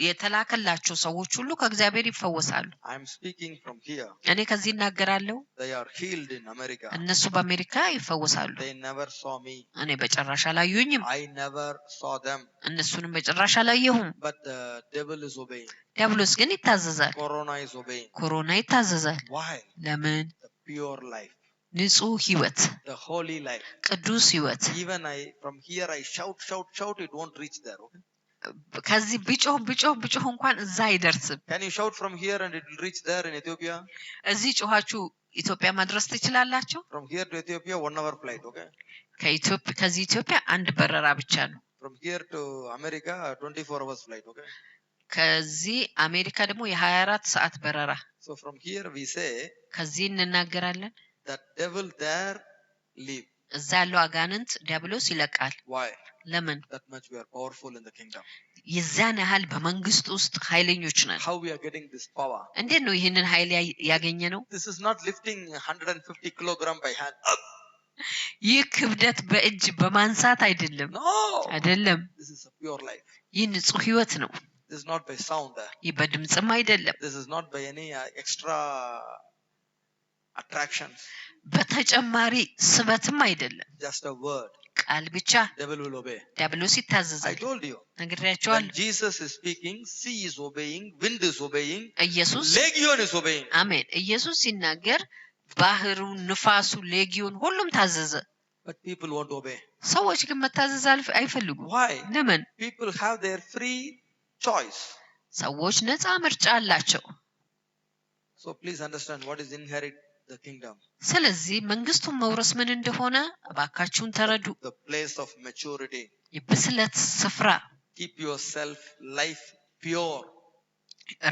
የተላከላቸው ሰዎች ሁሉ ከእግዚአብሔር ይፈወሳሉ። I am speaking from here. እኔ ከዚህ እናገራለሁ። They are healed in America. እነሱ በአሜሪካ ይፈወሳሉ። They never saw me. እኔ በጭራሽ አላዩኝም። I never saw them. እነሱንም በጭራሽ አላየሁም። But the devil is obeying. ዲያብሎስ ግን ይታዘዛል። Corona is obeying. ኮሮና ይታዘዛል። Why? ለምን? The pure life. ንጹህ ህይወት፣ The holy life. ቅዱስ ህይወት። Even from here I shout, it won't reach there. Okay? ከዚህ ብጮህ እንኳን እዛ አይደርስም። Can you shout from here and it will reach there in Ethiopia? እዚህ ጮኻችሁ ኢትዮጵያ መድረስ ትችላላችሁ? From here to Ethiopia 1 hour flight, okay? ከዚህ ኢትዮጵያ አንድ በረራ ብቻ ነው። From here to America 24 hours flight, okay? ከዚህ አሜሪካ ደግሞ የ24 ሰዓት በረራ። So from here we say ከዚህ እንናገራለን that devil there leave. እዛ ያለው አጋንንት ዲያብሎስ ይለቃል። Why? ለምን? That much we are powerful in the kingdom. የዛን ያህል በመንግስት ውስጥ ኃይለኞች ነን። How we are getting this power? እንዴት ነው ይህንን ኃይል ያገኘ ነው? This is not lifting 150 kilogram by hand. ይህ ክብደት በእጅ በማንሳት አይደለም። No. አይደለም። This is a pure life. ይህ ንጹህ ህይወት ነው። This is not by sound. ይህ በድምጽም አይደለም። This is not by any extra attractions. በተጨማሪ ስበትም አይደለም። Just a word. ቃል ብቻ። Devil will obey. ዲያብሎስ ይታዘዛል። I told you. ነግሬያቸዋል። When Jesus is speaking, sea is obeying, wind is obeying, ኢየሱስ legion is obeying. አሜን። ኢየሱስ ሲናገር ባህሩ፣ ንፋሱ፣ ሌጊዮን ሁሉም ታዘዘ። But people won't obey. ሰዎች ግን መታዘዝ አይፈልጉም። Why? ለምን? People have their free choice. ሰዎች ነፃ ምርጫ አላቸው። So please understand what is inherit the kingdom. ስለዚህ መንግስቱን መውረስ ምን እንደሆነ እባካችሁን ተረዱ። The place of maturity. የብስለት ስፍራ። Keep yourself life pure.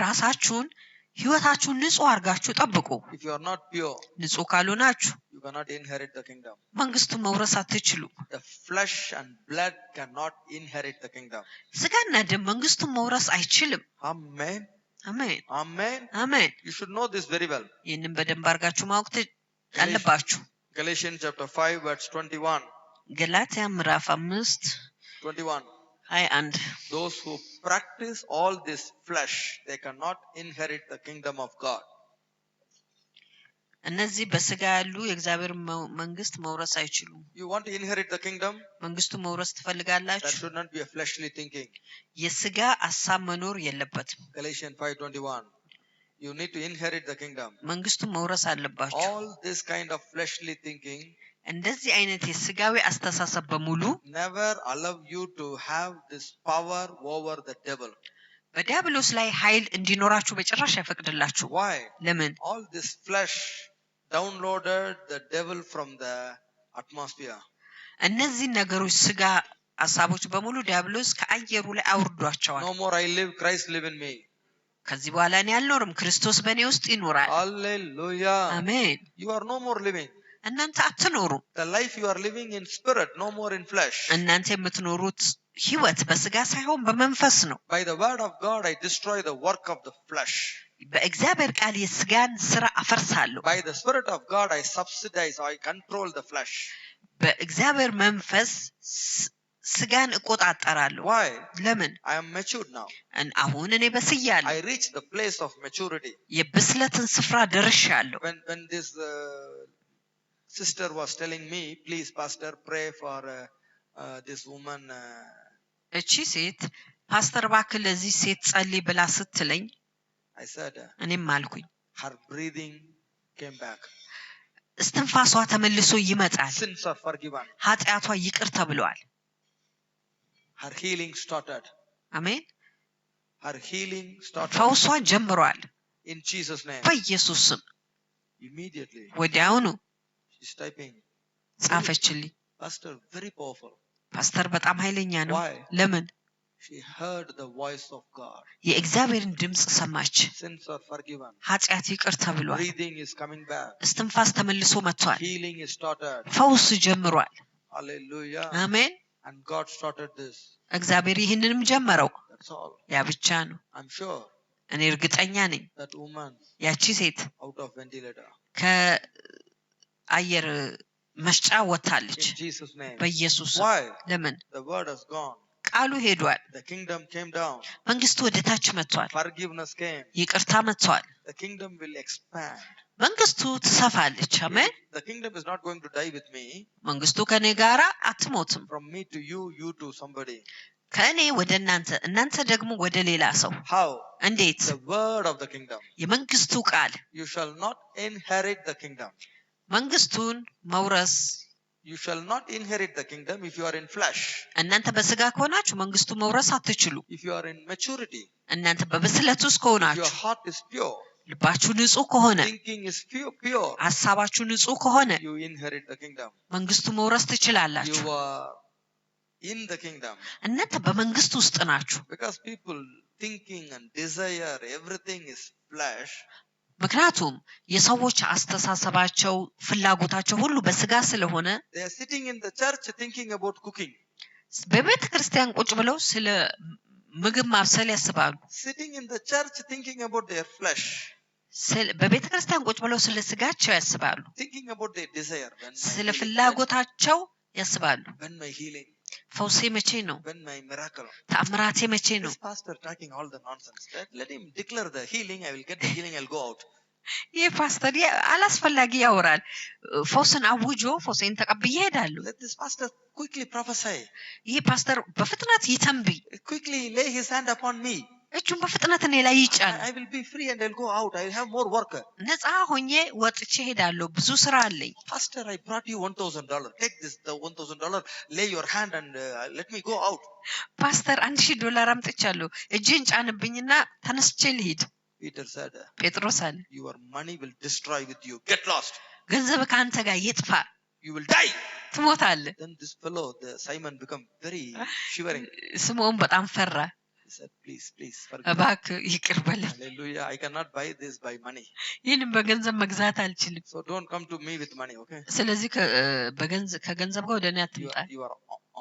ራሳችሁን ህይወታችሁን ንጹህ አድርጋችሁ ጠብቁ። If you are not pure, ንጹህ ካልሆናችሁ you cannot inherit the kingdom. መንግስቱን መውረስ አትችሉ። The flesh and blood cannot inherit the kingdom. ስጋና ደም መንግስቱን መውረስ አይችልም። Amen. አሜን Amen. አሜን። You should know this very well. ይህንን በደንብ አድርጋችሁ ማወቅ አለባችሁ። Galatians chapter 5 verse 21. ገላትያ ምዕራፍ 5 21. 21 Those who practice all this flesh, they cannot inherit the kingdom of God. እነዚህ በስጋ ያሉ የእግዚአብሔር መንግስት መውረስ አይችሉም። You want to inherit the kingdom? መንግስቱን መውረስ That ትፈልጋላችሁ? should not be a fleshly thinking. የስጋ ሐሳብ መኖር የለበትም። Galatians 5:21. You need to inherit the kingdom. መንግስቱን መውረስ አለባችሁ። All this kind of fleshly thinking እንደዚህ አይነት የስጋዊ አስተሳሰብ በሙሉ never allow you to have this power over the devil. በዲያብሎስ ላይ ኃይል እንዲኖራችሁ በጭራሽ አይፈቅድላችሁ። Why? ለምን? All this flesh downloaded the devil from the atmosphere. እነዚህ ነገሮች ስጋ ሐሳቦች በሙሉ ዲያብሎስ ከአየሩ ላይ አውርዷቸዋል። No more I live, Christ live in me. ከዚህ በኋላ እኔ አልኖርም፣ ክርስቶስ በእኔ ውስጥ ይኖራል። Hallelujah. አሜን። You are no more living. እናንተ አትኖሩም። The life you are living in spirit, no more in flesh. እናንተ የምትኖሩት ህይወት በስጋ ሳይሆን በመንፈስ ነው። By the word of God, I destroy the work of the flesh. በእግዚአብሔር ቃል የስጋን ስራ አፈርሳለሁ። By the spirit of God, I subsidize, I control the flesh. በእግዚአብሔር መንፈስ ስጋን እቆጣጠራለሁ። Why? ለምን? I am matured now. አሁን እኔ በስያለሁ። I reach the place of maturity. የብስለትን ስፍራ ደርሻለሁ። When this sister was telling me, please pastor, pray for this woman. እቺ ሴት ፓስተር እባክህ ለዚህ ሴት ጸልይ ብላ ስትለኝ I said, እኔም አልኩኝ her breathing came back. እስትንፋሷ ተመልሶ ይመጣል። Sins are forgiven. ኃጢአቷ ይቅር ተብሏል። Her healing started. አሜን። Her healing started. ፈውሷ ጀምሯል In Jesus' name. በኢየሱስ ስም። Immediately. ወዲያውኑ She's typing. ጻፈችልኝ። Pastor, very powerful. ፓስተር በጣም ኃይለኛ ነው። Why? ለምን? She heard the voice of God. የእግዚአብሔርን ድምጽ ሰማች። Sins are forgiven. ኃጢአት ይቅር ተብሏል። Breathing is coming back. እስትንፋስ ተመልሶ መጥቷል። Healing is started. ፈውስ ጀምሯል። Hallelujah. አሜን። And God started this. እግዚአብሔር ይህንንም ጀመረው። That's all. ያ ብቻ ነው። I'm sure እኔ እርግጠኛ ነኝ that woman ያቺ ሴት out of ventilator. ከአየር መስጫ ወጣለች In Jesus' name. በኢየሱስ ስም። Why? ለምን? The word has gone. ቃሉ ሄዷል። The kingdom came down. መንግስቱ ወደ ታች መጥቷል። Forgiveness came. ይቅርታ መጥቷል። The kingdom will expand. መንግስቱ ትሰፋለች። አሜን። The kingdom is not going to die with me. መንግስቱ ከኔ ጋራ አትሞትም። From me to you, you to somebody. ከእኔ ወደ እናንተ፣ እናንተ ደግሞ ወደ ሌላ ሰው። How? እንዴት? The word of the kingdom. የመንግስቱ ቃል። You shall not inherit the kingdom. መንግስቱን መውረስ You shall not inherit the kingdom if you are in flesh. እናንተ በስጋ ከሆናችሁ መንግስቱ መውረስ አትችሉ። If you are in maturity, እናንተ በብስለት ውስጥ your ከሆናችሁ፣ heart is pure, ልባችሁ ንጹህ ከሆነ፣ thinking is pure, ሐሳባችሁ ንጹህ ከሆነ you inherit the kingdom. መንግስቱ መውረስ ትችላላችሁ። You are in the kingdom. እናንተ በመንግስቱ ውስጥ ናችሁ። Because people thinking and desire, everything is flesh. ምክንያቱም የሰዎች አስተሳሰባቸው፣ ፍላጎታቸው ሁሉ በስጋ ስለሆነ They are sitting in the church thinking about cooking. በቤተ ክርስቲያን ቁጭ ብለው ስለ ምግብ ማብሰል ያስባሉ። Sitting in the church thinking about their flesh. በቤተ ክርስቲያን ቁጭ ብለው ስለ ስጋቸው ያስባሉ። Thinking about their desire. ስለ ፍላጎታቸው ያስባሉ። When my healing? ፈውሴ መቼ ነው? When my miracle? ተአምራቴ መቼ ነው? This pastor talking all the nonsense. Let him declare the healing. I will get the healing. I'll go out. ይህ ፓስተር አላስፈላጊ ያወራል። ፈውስን አውጆ ፈውሴን ተቀብዬ እሄዳለሁ። Let this pastor quickly prophesy. ይህ ፓስተር በፍጥነት ይተንብይ። Quickly lay his hand upon me. እጁን በፍጥነት እኔ ላይ ይጫን። I will be free and I'll go out. I'll have more work. ነፃ ሆኜ ወጥቼ እሄዳለሁ። ብዙ ስራ አለኝ። Pastor, I brought you $1,000. Take this, the $1,000. Lay your hand and let me go out. ፓስተር $1,000 አምጥቻለሁ። እጄን ጫንብኝና ተነስቼ ልሂድ። Peter said, ጴጥሮስ አለ your money will destroy with you. Get lost. ገንዘብ ከአንተ ጋር ይጥፋ You will die. ትሞታለህ። Then this fellow, the Simon, become very shivering. ስምዖን በጣም ፈራ። He said, please, forgive me. እባክህ ይቅር በለኝ፣ Hallelujah. I cannot buy this by money. ይህንን በገንዘብ መግዛት አልችልም። So don't come to me with money, okay? ስለዚህ ከገንዘብ ጋር ወደ እኔ አትምጣ። You are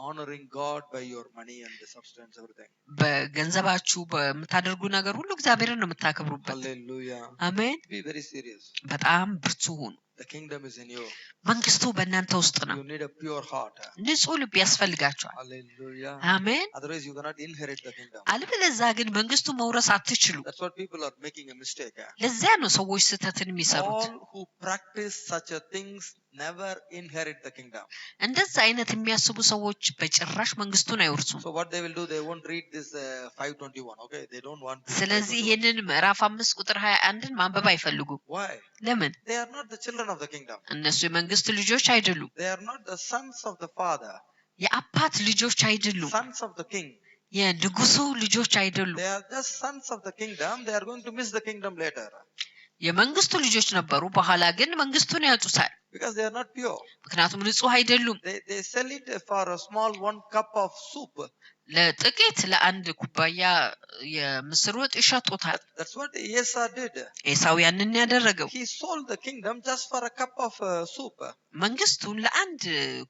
honoring God by your money and the substance, everything. በገንዘባችሁ በምታደርጉ ነገር ሁሉ እግዚአብሔርን ነው የምታከብሩበት። Hallelujah. አሜን። Be very serious. በጣም ብርቱ ሁኑ። The kingdom is in you. መንግስቱ በእናንተ ውስጥ ነው። You need a pure heart. ንጹህ ልብ ያስፈልጋቸዋል። Hallelujah. አሜን። Otherwise you cannot inherit the kingdom. አለበለዚያ ግን መንግስቱ መውረስ አትችሉ። That's what people are making a mistake. ለዚያ ነው ሰዎች ስህተትን የሚሰሩት። All who practice such a things never inherit the kingdom. እንደዛ አይነት የሚያስቡ ሰዎች በጭራሽ መንግስቱን አይወርሱም። So what they will do, they won't read this 5:21, okay? They don't want to. ስለዚህ ይሄንን ምዕራፍ 5 ቁጥር 21ን ማንበብ አይፈልጉም። Why? ለምን? They are not the children of the kingdom. እነሱ የመንግስት ልጆች አይደሉም። They are not the sons of the father. የአባት ልጆች አይደሉም። Sons of the king. የንጉሱ ልጆች አይደሉም። They are just sons of the kingdom. They are going to miss the kingdom later. የመንግስቱ ልጆች ነበሩ፣ በኋላ ግን መንግስቱን ያጡታል። Because they are not pure. ምክንያቱም ንጹህ አይደሉም። They sell it for a small 1 cup of soup. ለጥቂት ለአንድ ኩባያ የምስር ወጥ ይሸጡታል። That's what Esau did. ኤሳው ያንን ያደረገው He sold the kingdom just for a cup of soup. መንግስቱን ለአንድ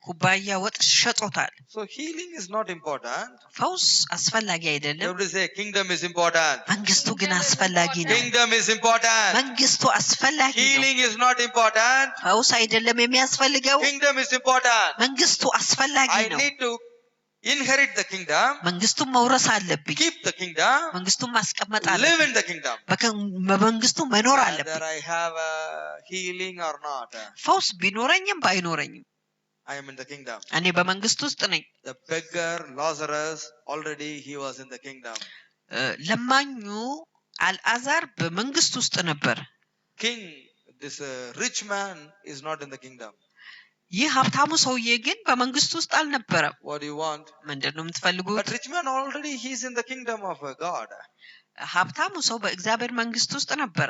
ኩባያ ወጥ ሸጦታል። So healing is not important. ፈውስ አስፈላጊ አይደለም። Everybody say kingdom is important. መንግስቱ ግን አስፈላጊ ነው። Kingdom is important. መንግስቱ አስፈላጊ ነው። Healing is not important. ፈውስ አይደለም የሚያስፈልገው፣ Kingdom is important. መንግስቱ አስፈላጊ I ነው። need to inherit the kingdom. መንግስቱን መውረስ አለብኝ። Keep the kingdom. መንግስቱን ማስቀመጥ Live አለብኝ። in the kingdom. በመንግስቱ መኖር Whether አለብኝ። I have a healing or not, ፈውስ ቢኖረኝም ባይኖረኝም I am in the kingdom. እኔ በመንግስቱ ውስጥ ነኝ። The beggar Lazarus, already he was in the kingdom. ለማኙ አልዓዛር በመንግስቱ ውስጥ ነበር። King, this rich man is not in the kingdom. ይህ ሀብታሙ ሰውዬ ግን በመንግስቱ ውስጥ አልነበረም። What do you want? ምንድነው የምትፈልጉት? But rich man already he's in the kingdom of God. ሀብታሙ ሰው በእግዚአብሔር መንግስት ውስጥ ነበረ።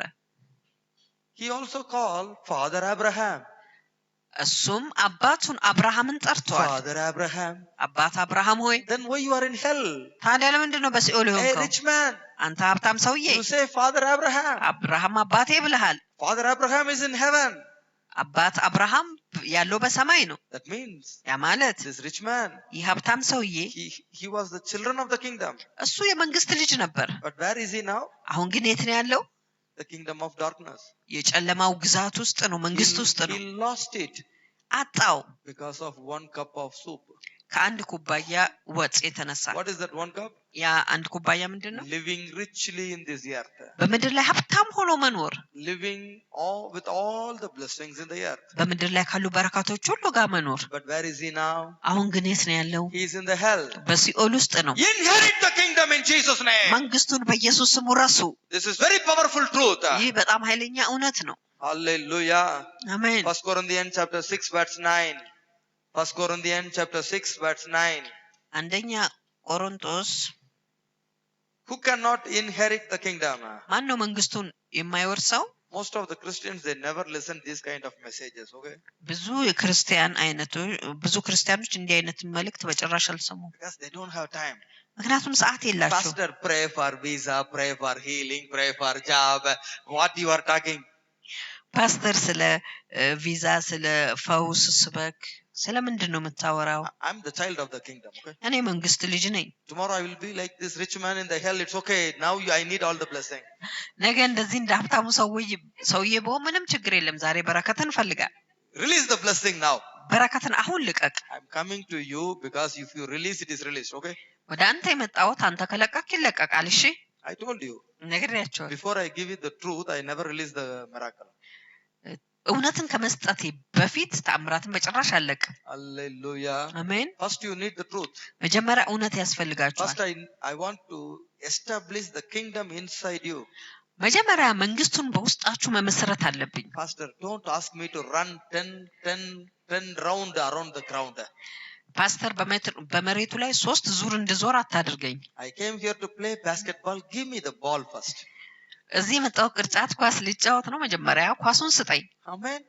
He also called Father Abraham. እሱም አባቱን አብርሃምን ጠርቷል። Father Abraham. አባት አብርሃም ሆይ፣ Then why you are in hell? ታዲያ ለምንድን ነው በሲኦል Hey የሆንከው? rich man, አንተ ሀብታም ሰውዬ፣ you say Father Abraham. አብርሃም አባቴ ብለሃል። Father Abraham is in heaven. አባት አብርሃም ያለው በሰማይ ነው። That means ያ ማለት this rich man, ይህ ሀብታም ሰውዬ he was the children of the kingdom. እሱ የመንግስት ልጅ ነበር። But where is he now? አሁን ግን የት ነው ያለው? The kingdom of darkness. የጨለማው ግዛት ውስጥ ነው፣ መንግስት ውስጥ ነው። He lost it አጣው because of 1 cup of soup. ከአንድ ኩባያ ወጥ የተነሳ። What is that 1 cup? ያ አንድ ኩባያ ምንድን ነው? Living richly in this earth. በምድር ላይ ሀብታም ሆኖ መኖር፣ Living with all the blessings in the earth. በምድር ላይ ካሉ በረከቶች ሁሉ ጋር መኖር። But where is he now? አሁን ግን የት ነው ያለው? He is in the hell. በሲኦል ውስጥ ነው። Inherit the kingdom in Jesus' name. መንግስቱን በኢየሱስ ስም ውረሱ። This is very powerful truth. ይህ በጣም ኃይለኛ እውነት ነው። Hallelujah. አሜን። 1 Corinthians chapter 6 verse 9. 1 Corinthians chapter 6 verse 9. አንደኛ ቆሮንቶስ Who cannot inherit the kingdom? ማን ነው መንግስቱን የማይወርሰው? Most of the Christians, they never listen these kind of messages, okay? ብዙ ክርስቲያኖች እንዲህ አይነት መልእክት በጭራሽ አልሰሙም። Because they don't have time. ምክንያቱም ሰዓት የላቸው። Pastor, pray for visa, pray for healing, pray for job. What you are talking? ፓስተር ስለ ቪዛ፣ ስለ ፈውስ ስበክ፣ ስለምንድን ነው የምታወራው? I'm the child of the kingdom, okay? እኔ መንግስት ልጅ ነኝ። Tomorrow I will be like this rich man in the hell. It's okay. Now I need all the blessing. ነገ እንደዚህ እንደ ሀብታሙ ሰውዬ በሆን ምንም ችግር የለም። ዛሬ በረከትን ፈልጋል። Release the blessing now. በረከትን አሁን ልቀቅ። I'm coming to you because if you release, it is released, okay? ወደ አንተ የመጣሁት አንተ ከለቀቅ ይለቀቃል። እሺ፣ I told you. ነግሬያቸዋለሁ። Before I give you the truth, I never release the miracle. እውነትን ከመስጠቴ በፊት ተአምራትን በጭራሽ አለቅም። Hallelujah. አሜን። First you need the truth. መጀመሪያ እውነት ያስፈልጋችኋል። First I want to establish the kingdom inside you. መጀመሪያ መንግስቱን በውስጣችሁ መመስረት አለብኝ። Pastor, don't ask me to run 10 round around the ground. ፓስተር በመሬቱ ላይ 3 ዙር እንድዞር አታድርገኝ። I came here to play basketball. Give me the ball first. እዚህ የመጣው ቅርጫት ኳስ ሊጫወት ነው። መጀመሪያ ኳሱን ስጠኝ። Amen.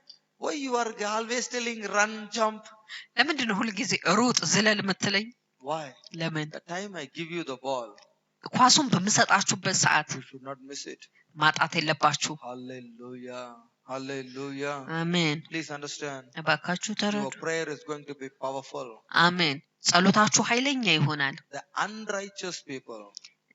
Why you are always telling run, jump? ለምንድን ነው ሁል ጊዜ ሩጥ ዝለል የምትለኝ? Why? ለምን? The time I give you the ball, ኳሱን በምሰጣችሁበት ሰዓት you should not miss it. ማጣት የለባችሁ። Hallelujah. Hallelujah. አሜን። Please understand. እባካችሁ Your ተረዱ። prayer is going to be powerful. አሜን። ጸሎታችሁ ኃይለኛ ይሆናል። The unrighteous people,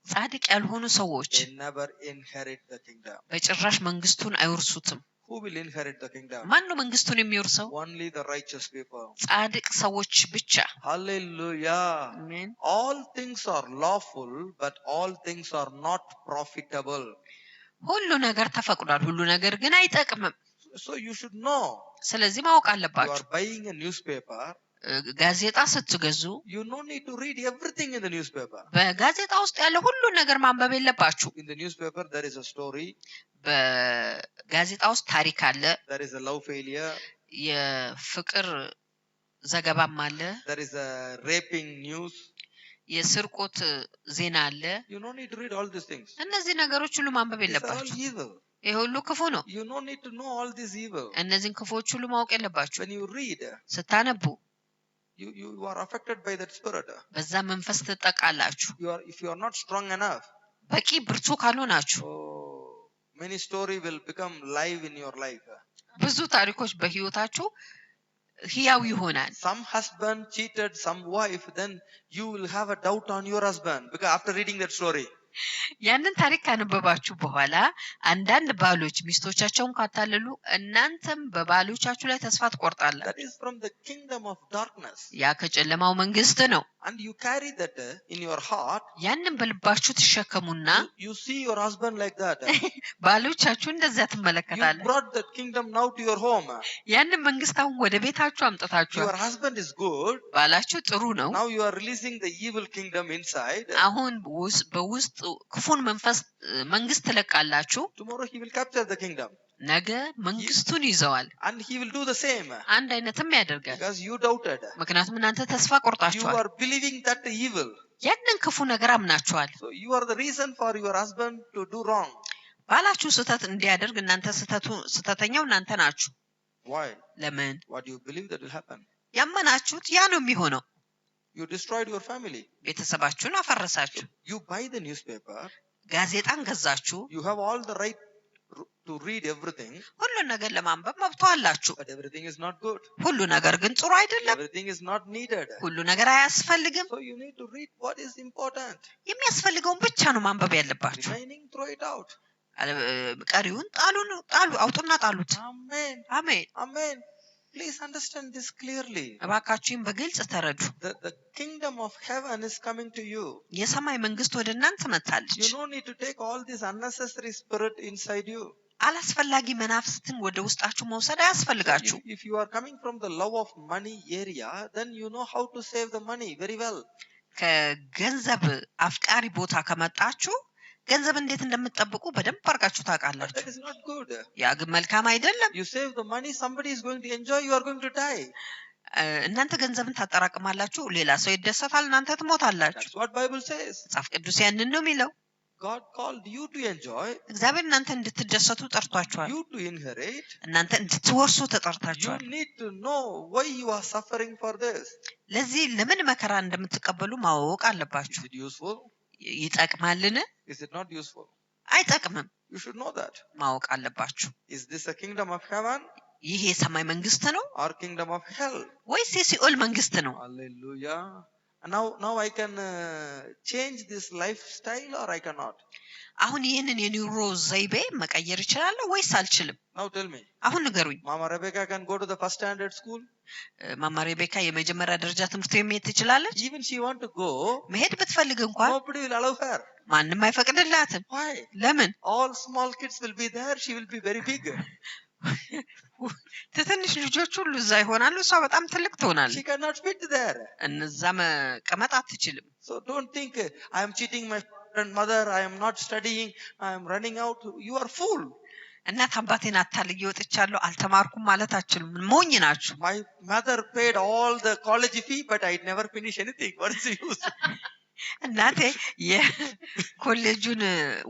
ጻድቅ ያልሆኑ ሰዎች they never inherit the kingdom. በጭራሽ መንግስቱን አይወርሱትም። Who will inherit the kingdom? ማን ነው መንግስቱን የሚወርሰው? Only the righteous people. ጻድቅ ሰዎች ብቻ። Hallelujah. አሜን። All things are lawful, but all things are not profitable. ሁሉ ነገር ተፈቅዷል፣ ሁሉ ነገር ግን አይጠቅምም። So you should know. ስለዚህ ማወቅ You አለባችሁ። are buying a newspaper. ጋዜጣ ስትገዙ You no need to read everything in the newspaper. በጋዜጣ ውስጥ ያለ ሁሉ ነገር ማንበብ የለባችሁ። In the newspaper, there is a story. በጋዜጣ ውስጥ ታሪክ አለ፣ There is a love failure. የፍቅር ዘገባም አለ፣ There is a raping news. የስርቆት ዜና አለ። You no need to read all these things. እነዚህ ነገሮች ሁሉ ማንበብ These are all የለባችሁ። evil. ይሄ ሁሉ ክፉ ነው። You no need to know all this evil. እነዚህን ክፉዎች ሁሉ ማወቅ የለባችሁ። When you read, ስታነቡ you are affected by that spirit. በዛ መንፈስ ትጠቃላችሁ። If you are not strong enough, በቂ ብርቱ ካልሆናችሁ many story will become live in your life. ብዙ ታሪኮች በህይወታችሁ ህያው ይሆናል። Some husband cheated some wife, then you will have a doubt on your husband because after reading that story. ያንን ታሪክ ካነበባችሁ በኋላ አንዳንድ ባሎች ሚስቶቻቸውን ካታለሉ እናንተም በባሎቻችሁ ላይ ተስፋ ትቆርጣላችሁ። That is from the kingdom of darkness. ያ ከጨለማው መንግስት ነው። And you carry that in your heart. ያንን በልባችሁ ትሸከሙና You see your husband like that. ባሎቻችሁ እንደዛ You ትመለከታላችሁ። brought that kingdom now to your home. ያንን መንግስት አሁን ወደ ቤታችሁ አምጥታችኋል። Your husband is good. ባላችሁ ጥሩ ነው። Now you are releasing the evil kingdom inside. አሁን በውስጥ ክፉን መንግስት ትለቃላችሁ። Tomorrow he will capture the kingdom. ነገ መንግስቱን ይዘዋል። And he will do the same. አንድ አይነትም ያደርጋል። Because you doubted. ምክንያቱም እናንተ ተስፋ You ቆርጣችኋል። are believing that evil. ያንን ክፉ ነገር አምናችኋል። So you are the reason for your husband to do wrong. ባላችሁ ስህተት እንዲያደርግ እናንተ ስህተተኛው እናንተ ናችሁ። Why? ለምን? What do you believe that will happen? ያመናችሁት ያ ነው የሚሆነው። You destroyed your family. ቤተሰባችሁን አፈረሳችሁ። You buy the newspaper. ጋዜጣን ገዛችሁ። You have all the right to read everything. ሁሉን ነገር ለማንበብ መብቱ አላችሁ። But everything is not good. ሁሉ ነገር ግን ጥሩ አይደለም። Everything is not needed. ሁሉ ነገር አያስፈልግም። So you need to read what is important. የሚያስፈልገውን ብቻ ነው ማንበብ ያለባችሁ። Remaining, throw it out. ቀሪውን አውጡና ጣሉት። Amen. አሜን። Amen. Please understand this clearly. እባካችሁን በግልጽ ተረዱ። The kingdom of heaven is coming to you. የሰማይ መንግስት ወደ እናንተ መጥታለች። You don't need to take all this unnecessary spirit inside you. አላስፈላጊ መናፍስትን ወደ ውስጣችሁ መውሰድ አያስፈልጋችሁ። If you are coming from the love of money area, then you know how to save the money very well. ከገንዘብ አፍቃሪ ቦታ ከመጣችሁ ገንዘብ እንዴት እንደምትጠብቁ በደንብ አድርጋችሁ But ታውቃላችሁ። that is not good. ያ ግን መልካም አይደለም። You save the money, somebody is going to enjoy, you are going to die. እናንተ ገንዘብን ታጠራቅማላችሁ፣ ሌላ ሰው ይደሰታል፣ እናንተ ትሞታላችሁ። That's what Bible says. መጽሐፍ ቅዱስ ያንን ነው የሚለው። God called you to enjoy, እግዚአብሔር እናንተ እንድትደሰቱ ጠርቷችኋል። you to inherit. እናንተ እንድትወርሱ You ተጠርታችኋል። need to know why you are suffering for this. ለዚህ ለምን መከራ እንደምትቀበሉ ማወቅ አለባችሁ። Is it useful? ይጠቅማልን? Is it not useful? አይጠቅምም። You should know that. ማወቅ አለባችሁ። Is this a kingdom of heaven ይህ የሰማይ መንግስት ነው or kingdom of hell? ወይስ የሲኦል መንግስት ነው? Hallelujah. Now I can change this lifestyle or I cannot. አሁን ይህንን የኒውሮ ዘይቤ መቀየር እችላለሁ ወይስ አልችልም? Now tell me. አሁን ንገሩኝ። Mama Rebecca can go to the first standard school. ማማ ሬቤካ የመጀመሪያ ደረጃ ትምህርት ቤት መሄድ ትችላለች። Even she want to go, መሄድ ብትፈልግ እንኳን nobody will allow her. ማንም አይፈቅድላትም። Why? ለምን? All small kids will be there. She will be very big. ትንሽ ልጆች ሁሉ እዛ ይሆናሉ፣ እሷ በጣም ትልቅ ትሆናለች። She cannot fit there. እነዛ መቀመጥ አትችልም። So don't think I am cheating my mother. I am not studying. I am running out. You are fool. እናት አባቴን አታልዬ ወጥቻለሁ አልተማርኩም ማለት አትችሉም። ሞኝ ናችሁ። My mother paid all the college fee, but I never finished anything. What is the use? እናቴ የኮሌጁን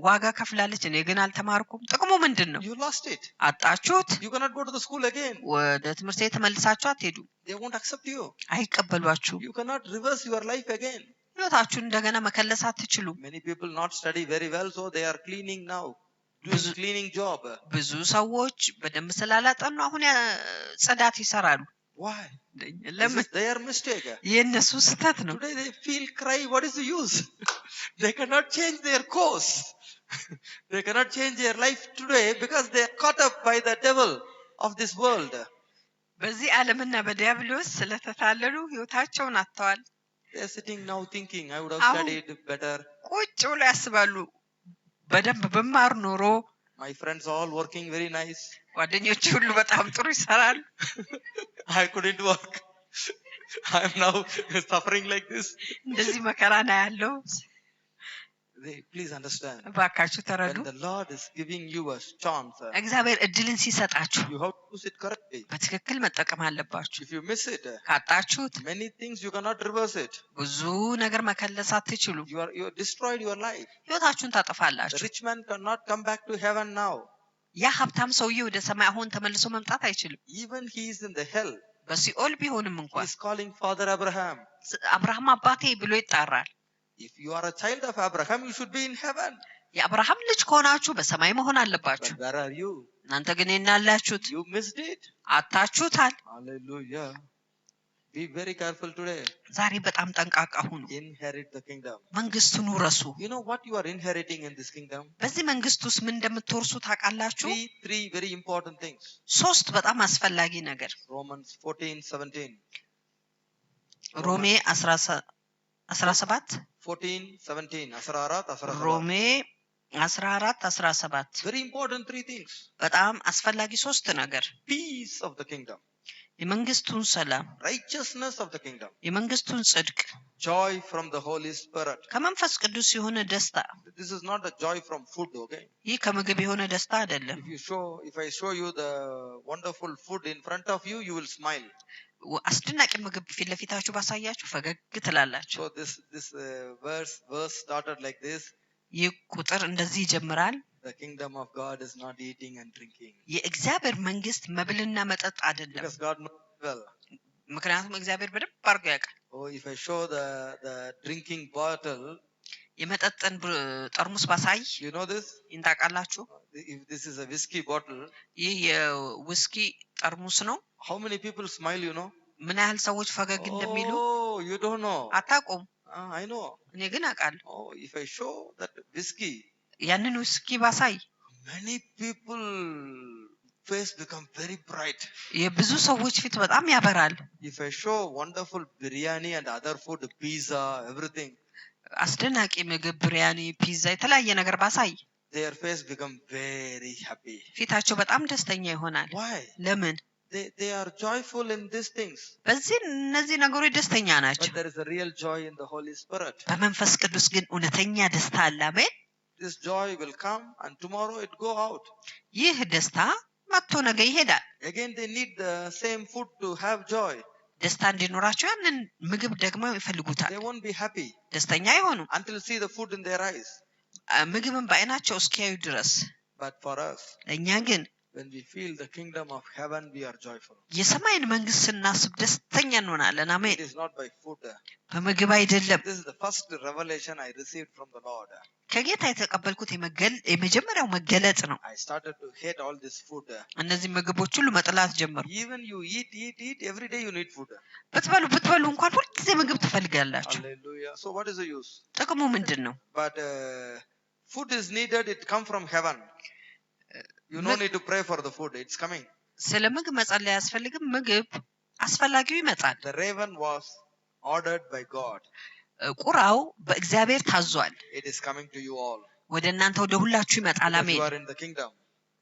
ዋጋ ከፍላለች፣ እኔ ግን አልተማርኩም። ጥቅሙ ምንድን ነው? You lost it. አጣችሁት። You cannot go to the school again. ወደ ትምህርት ቤት ተመልሳችሁ አትሄዱም። They won't accept you. አይቀበሏችሁም። You cannot reverse your life again. ህይወታችሁን እንደገና መከለስ አትችሉም። Many people not study very well, so they are cleaning now, doing cleaning job. ብዙ ሰዎች በደንብ ስላላጠኑ አሁን ጽዳት ይሰራሉ። Why? ለምን? This is their mistake. የእነሱ ስህተት ነው። Today they feel cry. What is the use? They cannot change their course. They cannot change their life today because they are caught up by the devil of this world. በዚህ ዓለምና በዲያብሎስ ስለተታለሉ ህይወታቸውን አጥተዋል። They are sitting now thinking, I would have studied better. ቁጭ ብለው ያስባሉ፣ በደንብ በማር ኖሮ። My friends all working very nice. ጓደኞቼ ሁሉ በጣም ጥሩ ይሰራሉ። I couldn't work. I am now suffering like this. እንደዚህ መከራ ነው ያለው። Please understand. እባካችሁ ተረዱ። When the Lord is giving you a chance, እግዚአብሔር እድልን ሲሰጣችሁ you have to use it correctly. በትክክል መጠቀም አለባችሁ። If you miss it, ካጣችሁት many things you cannot reverse it. ብዙ ነገር መከለስ አትችሉም። You destroyed your life. ህይወታችሁን The ታጠፋላችሁ። rich man cannot come back to heaven now. ያ ሀብታም ሰውዬ ወደ ሰማይ አሁን ተመልሶ መምጣት አይችልም። Even he is in the hell. በሲኦል ቢሆንም He እንኳን is calling Father Abraham. አብርሃም አባቴ ብሎ ይጣራል። If you are a child of Abraham, you should be in heaven. የአብርሃም ልጅ ከሆናችሁ በሰማይ መሆን አለባችሁ። But where are you? እናንተ ግን እናላችሁት፣ You missed it. አጣችሁታል። Hallelujah. Be very careful today. ዛሬ በጣም ጠንቃቃ ሁኑ። Inherit the kingdom. መንግስቱን ውረሱ። You know what you are inheriting in this kingdom? በዚህ መንግስት ውስጥ ምን እንደምትወርሱ ታውቃላችሁ? Three very important things. ሶስት በጣም አስፈላጊ ነገር። Romans 14:17. ሮሜ 17 14:17. ሮሜ 14:17 Very important three things. በጣም አስፈላጊ ሶስት ነገር። Peace of the kingdom. የመንግስቱን ሰላም፣ Righteousness of the kingdom. የመንግስቱን ጽድቅ፣ Joy from the Holy Spirit. ከመንፈስ ቅዱስ የሆነ ደስታ። This is not a joy from food, okay? ይህ ከምግብ የሆነ ደስታ አይደለም። If I show you the wonderful food in front of you, you will smile. አስደናቂ ምግብ ፊት ለፊታችሁ ባሳያችሁ ፈገግ ትላላችሁ። So this verse started like this. ይህ ቁጥር እንደዚህ ይጀምራል። The kingdom of God is not eating and drinking. የእግዚአብሔር መንግስት መብልና መጠጥ አይደለም። Because God knows well. ምክንያቱም እግዚአብሔር በደንብ አድርጎ ያውቃል። Oh, if I show the drinking bottle, የመጠጥን ጠርሙስ ባሳይ፣ you know this? ታውቃላችሁ? If this is a whiskey bottle, ይህ የውስኪ ጠርሙስ ነው። how many people smile, you know? ምን ያህል ሰዎች ፈገግ እንደሚሉ Oh, you don't know. አታውቁም። I know. እኔ ግን አውቃለሁ። Oh, if I show that whiskey, ያንን ውስኪ ባሳይ many people face become very bright. የብዙ ሰዎች ፊት በጣም ያበራል። If I show wonderful biryani and other food, pizza, everything, አስደናቂ ምግብ፣ ብሪያኒ፣ ፒዛ፣ የተለያየ ነገር ባሳይ their face become very happy. ፊታቸው በጣም ደስተኛ ይሆናል። Why? ለምን? They are joyful in these things. በዚህ እነዚህ ነገሮች ደስተኛ ናቸው። But there is a real joy in the Holy Spirit. በመንፈስ ቅዱስ ግን እውነተኛ ደስታ አለ። አሜን። This joy will come and tomorrow it go out. ይህ ደስታ መጥቶ ነገ ይሄዳል። Again they need the same food to have joy. ደስታ እንዲኖራቸው ያንን ምግብ ደግሞ ይፈልጉታል። They won't be happy ደስተኛ አይሆኑም until see the food in their eyes. ምግብን በዓይናቸው እስኪያዩ ድረስ። But for us, እኛ ግን when we feel the kingdom of heaven, we are joyful. የሰማይን መንግስት ስናስብ ደስተኛ እንሆናለን። አሜን። It is not by food. በምግብ አይደለም። This is the first revelation I received from the Lord. ከጌታ የተቀበልኩት የመጀመሪያው መገለጥ ነው። I started to hate all this food. እነዚህ ምግቦች ሁሉ መጥላት ጀመሩ። Even you eat every day you need food. ብትበሉ እንኳን ሁልጊዜ ምግብ ትፈልጋላችሁ። Hallelujah. So what is the use? ጥቅሙ ምንድን ነው? But food is needed. It come from heaven. You no need to pray for the food. It's coming. ስለ ምግብ መጸለይ አያስፈልግም። ምግብ አስፈላጊው ይመጣል። The raven was ordered by God. ቁራው በእግዚአብሔር ታዟል። It is coming to you all. ወደ እናንተ ወደ ሁላችሁ ይመጣል። Because አሜን። you are in the kingdom.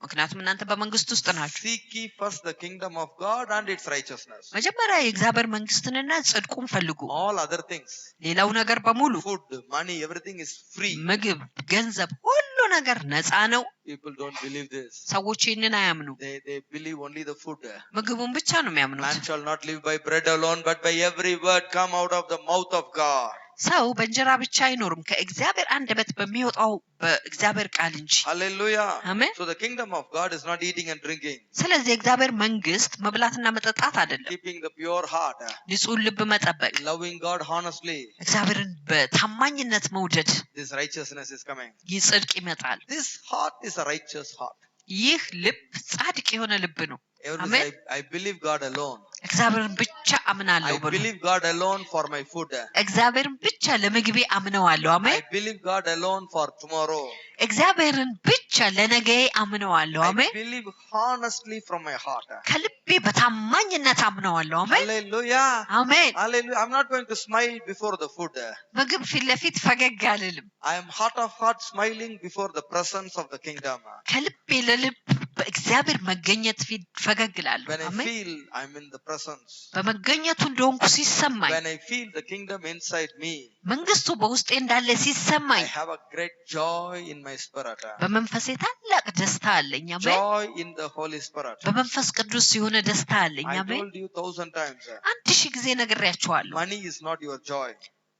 ምክንያቱም እናንተ በመንግስት ውስጥ ናችሁ። Seek ye first the kingdom of God and its righteousness. መጀመሪያ የእግዚአብሔር መንግስትንና ጽድቁን ፈልጉ። All other things, ሌላው ነገር በሙሉ food, money, everything is free. ምግብ፣ ገንዘብ፣ ሁሉ ነገር ነፃ ነው። People don't believe this. ሰዎች ይህንን አያምኑ። They believe only the food. ምግቡን ብቻ ነው የሚያምኑት። Man shall not live by bread alone, but by every word come out of the mouth of God. ሰው በእንጀራ ብቻ አይኖርም ከእግዚአብሔር አንደበት በሚወጣው በእግዚአብሔር ቃል እንጂ። Hallelujah. አሜን። So the kingdom of God is not eating and drinking. ስለዚህ የእግዚአብሔር መንግስት መብላትና መጠጣት አይደለም፣ Keeping the pure heart. ንጹህ ልብ መጠበቅ፣ Loving God honestly. እግዚአብሔርን በታማኝነት መውደድ። This righteousness is coming. ይህ ጽድቅ ይመጣል። This heart is a righteous heart. ይህ ልብ ጻድቅ የሆነ ልብ ነው። Everybody አሜን። say, I believe God alone. እግዚአብሔርን ብቻ አምናለሁ I ብሎ believe God alone for my food. እግዚአብሔርን ብቻ ለምግቤ አምነዋለሁ። I አሜን። believe God alone for tomorrow. እግዚአብሔርን ብቻ ለነገዬ አምነዋለሁ። I አሜን። believe honestly from my heart. ከልቤ በታማኝነት አምነዋለሁ። አሜን። Hallelujah. አሜን። Hallelujah. I'm not going to smile before the food. ምግብ ፊት ለፊት ፈገግ አልልም። I am heart of heart smiling before the presence of the kingdom. ከልቤ ለልብ በእግዚአብሔር መገኘት ፊት ፈገግ እላለሁ። When I አሜን። feel I'm in the presence. በመገኘቱ እንደሆንኩ ሲሰማኝ፣ When I feel the kingdom inside me, መንግስቱ በውስጤ እንዳለ I ሲሰማኝ have a great joy in my spirit. በመንፈሴ ታላቅ ደስታ አለኝ። አሜን። Joy in the Holy Spirit. በመንፈስ ቅዱስ የሆነ ደስታ አለኝ። I አሜን። told you 1,000 times. 1000 ጊዜ ነግሬያችኋለሁ። Money is not your joy.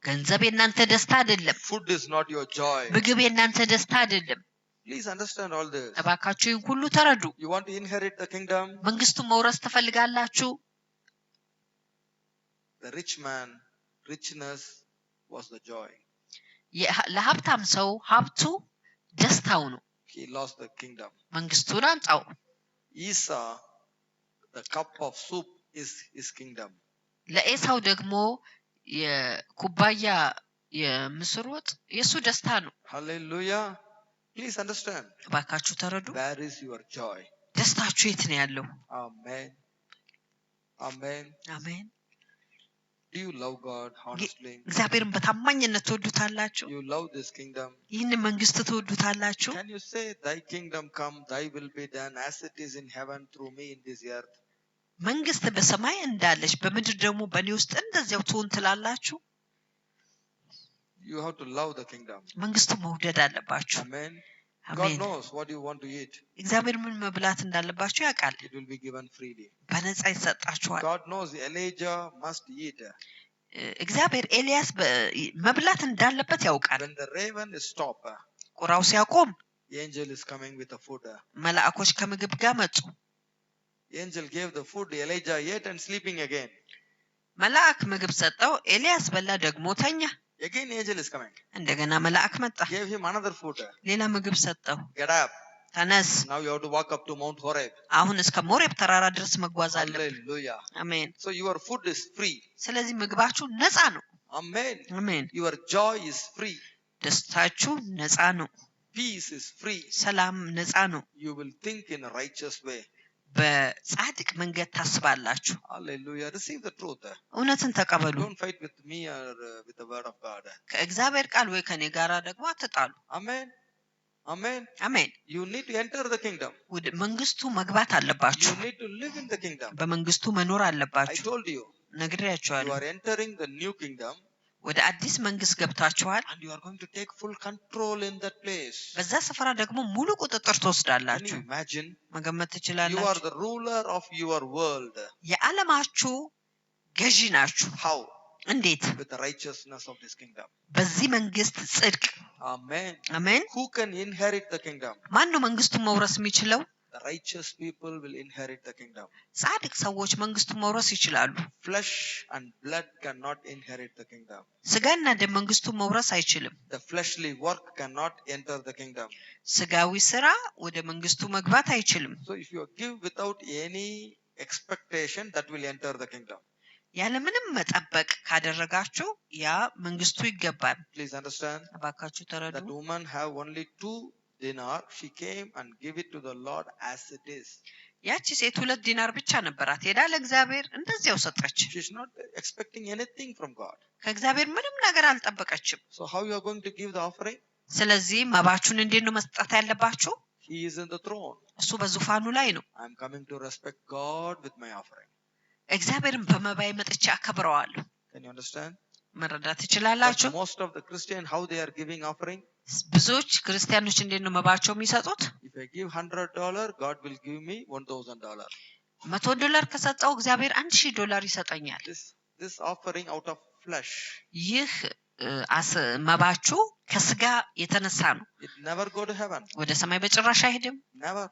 ገንዘብ የእናንተ ደስታ አይደለም። Food is not your joy. ምግብ የእናንተ ደስታ አይደለም። Please understand all this. እባካችሁ ይህን ሁሉ ተረዱ። You want to inherit the kingdom? መንግስቱን መውረስ ትፈልጋላችሁ? The rich man, richness was the joy. ለሀብታም ሰው ሀብቱ ደስታው ነው። He lost the kingdom. መንግስቱን አንጻው። Esau, the cup of soup is his kingdom. ለኤሳው ደግሞ የኩባያ የምስር ወጥ የሱ ደስታ ነው። Hallelujah. Please understand. እባካችሁ ተረዱ። Where is your joy? ደስታችሁ የት ነው ያለው? Amen. Amen. አሜን። Do you love God honestly? እግዚአብሔርን በታማኝነት ትወዱታላችሁ? You love this kingdom? ይህን መንግስት ትወዱታላችሁ? Can you say, thy kingdom come, thy will be done as it is in heaven through me in this earth? መንግስት በሰማይ እንዳለች በምድር ደግሞ በእኔ ውስጥ እንደዚያው ትሁን ትላላችሁ? You have to love the kingdom. መንግስቱ መውደድ አለባችሁ። Amen. God አሜን። knows what you want to eat. እግዚአብሔር ምን መብላት እንዳለባችሁ ያውቃል። It will be given freely. በነፃ ይሰጣችኋል። God knows Elijah must eat. እግዚአብሔር ኤልያስ መብላት እንዳለበት ያውቃል። When the raven stopped, ቁራው ሲያቆም the angel is coming with the food. መልአኮች ከምግብ ጋር መጡ። The angel gave the food, Elijah ate and sleeping again. መልአክ ምግብ ሰጠው፣ ኤልያስ በላ፣ ደግሞ ተኛ። Again angel is coming. እንደገና መልአክ መጣ፣ Gave him another food. ሌላ ምግብ ሰጠው። Get up. ተነስ፣ Now you have to walk up to Mount Horeb. አሁን እስከ ሞሬብ ተራራ ድረስ መጓዝ አለብን። Hallelujah. አሜን። So your food is free. ስለዚህ ምግባችሁ ነፃ ነው። Amen. አሜን። Your joy is free. ደስታችሁ ነፃ ነው። Peace is free. ሰላም ነፃ ነው። You will think in a righteous way. በጻድቅ መንገድ ታስባላችሁ። Hallelujah. Receive the truth. እውነትን ተቀበሉ። Don't fight with me or with the word of God. ከእግዚአብሔር ቃል ወይ ከኔ ጋራ ደግሞ አትጣሉ። Amen. Amen. አሜን። You need to enter the kingdom. ወደ መንግስቱ መግባት አለባችሁ። You need to live in the kingdom. በመንግስቱ መኖር I አለባችሁ። told you. You ነግሬያችኋለሁ። are entering the new kingdom ወደ አዲስ መንግስት ገብታችኋል። and you are going to take full control in that place. በዛ ስፍራ ደግሞ ሙሉ ቁጥጥር Can ትወስዳላችሁ። you imagine? መገመት You are ትችላላችሁ። the ruler of your world. የዓለማችሁ ገዢ ናችሁ። How? እንዴት? With the righteousness of this kingdom. በዚህ መንግስት ጽድቅ። Amen. አሜን። Who can inherit the kingdom? ማን ነው መንግስቱን መውረስ የሚችለው? The righteous people will inherit the kingdom. ጻድቅ ሰዎች መንግስቱን መውረስ ይችላሉ። Flesh and blood cannot inherit the kingdom. ስጋና ደም መንግስቱን መውረስ አይችልም። The fleshly work cannot enter the kingdom. ስጋዊ ስራ ወደ መንግስቱ መግባት አይችልም። So if you give without any expectation, that will enter the kingdom. ያለምንም መጠበቅ ካደረጋችሁ ያ መንግስቱ ይገባል። Please understand. እባካችሁ ተረዱ። That woman have only 2 dinar. She came and gave it to the Lord as it is. ያቺ ሴት 2 ዲናር ብቻ ነበራት። ሄዳ ለእግዚአብሔር እንደዚያው ሰጠች። She's not expecting anything from God. ከእግዚአብሔር ምንም ነገር አልጠበቀችም። So how you are going to give the offering? ስለዚህ መባችሁን እንዴት ነው መስጠት ያለባችሁ? He is in the throne. እሱ በዙፋኑ ላይ ነው። I am coming to respect God with my offering. እግዚአብሔርን በመባዬ መጥቼ አከብረዋለሁ። Can you understand? መረዳት But ትችላላችሁ። most of the Christian, how they are giving offering? ብዙዎች ክርስቲያኖች እንዴት ነው መባቸው የሚሰጡት? If I give $100, God will give me $1,000. $100 ከሰጠው እግዚአብሔር $1000 ይሰጠኛል። This offering out of flesh. ይህ መባችሁ ከስጋ የተነሳ ነው። It never go to heaven. ወደ ሰማይ በጭራሽ አይሄድም። Never.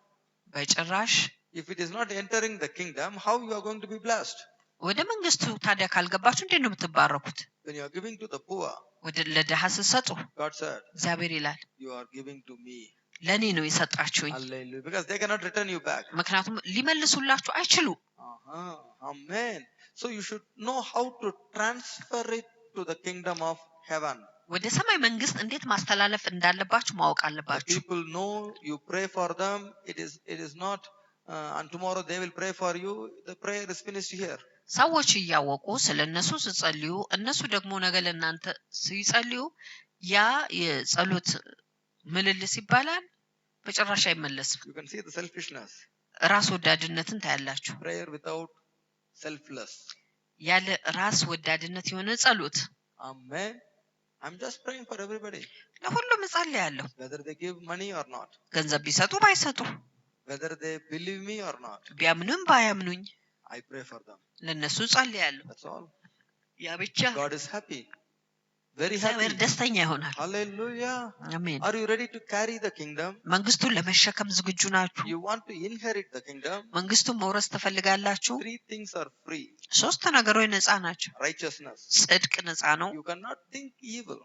በጭራሽ። If it is not entering the kingdom, how you are going to be blessed? ወደ መንግስቱ ታዲያ ካልገባችሁ እንዴት ነው የምትባረኩት? When you are giving to the poor, ወደ ለድሃ ስትሰጡ God said, እግዚአብሔር ይላል you are giving to me. ለኔ ነው የሰጣችሁኝ። Hallelujah. Because they cannot return you back. ምክንያቱም ሊመልሱላችሁ አይችሉም። Amen. So you should know how to transfer it to the kingdom of heaven. ወደ ሰማይ መንግስት እንዴት ማስተላለፍ እንዳለባችሁ ማወቅ The አለባችሁ። people know, you pray for them. It is not, and tomorrow they will pray for you. The prayer is finished here. ሰዎች እያወቁ ስለነሱ ሲጸልዩ እነሱ ደግሞ ነገ ለእናንተ ሲጸልዩ ያ የጸሎት ምልልስ ይባላል። በጭራሽ አይመለስም። You can see the selfishness. ራስ ወዳድነትን ታያላችሁ። Prayer without selfless. ያለ ራስ ወዳድነት የሆነ ጸሎት። Amen. I'm just praying for everybody. ለሁሉም እጸልያለሁ። Whether they give money or not. ገንዘብ ቢሰጡ ባይሰጡ፣ Whether they believe me or not. ቢያምኑም ባያምኑኝ I pray for them. ለነሱ እጸልያለሁ። That's all. ያ ብቻ። God is happy. Very እግዚአብሔር happy. ደስተኛ ይሆናል። Hallelujah. አሜን። Are you ready to carry the kingdom? መንግስቱን ለመሸከም ዝግጁ ናችሁ? You want to inherit the kingdom? መንግስቱን መውረስ ትፈልጋላችሁ? 3 things are free. 3 ነገሮች ነፃ ናቸው። Righteousness. ጽድቅ ነፃ ነው። You cannot think evil.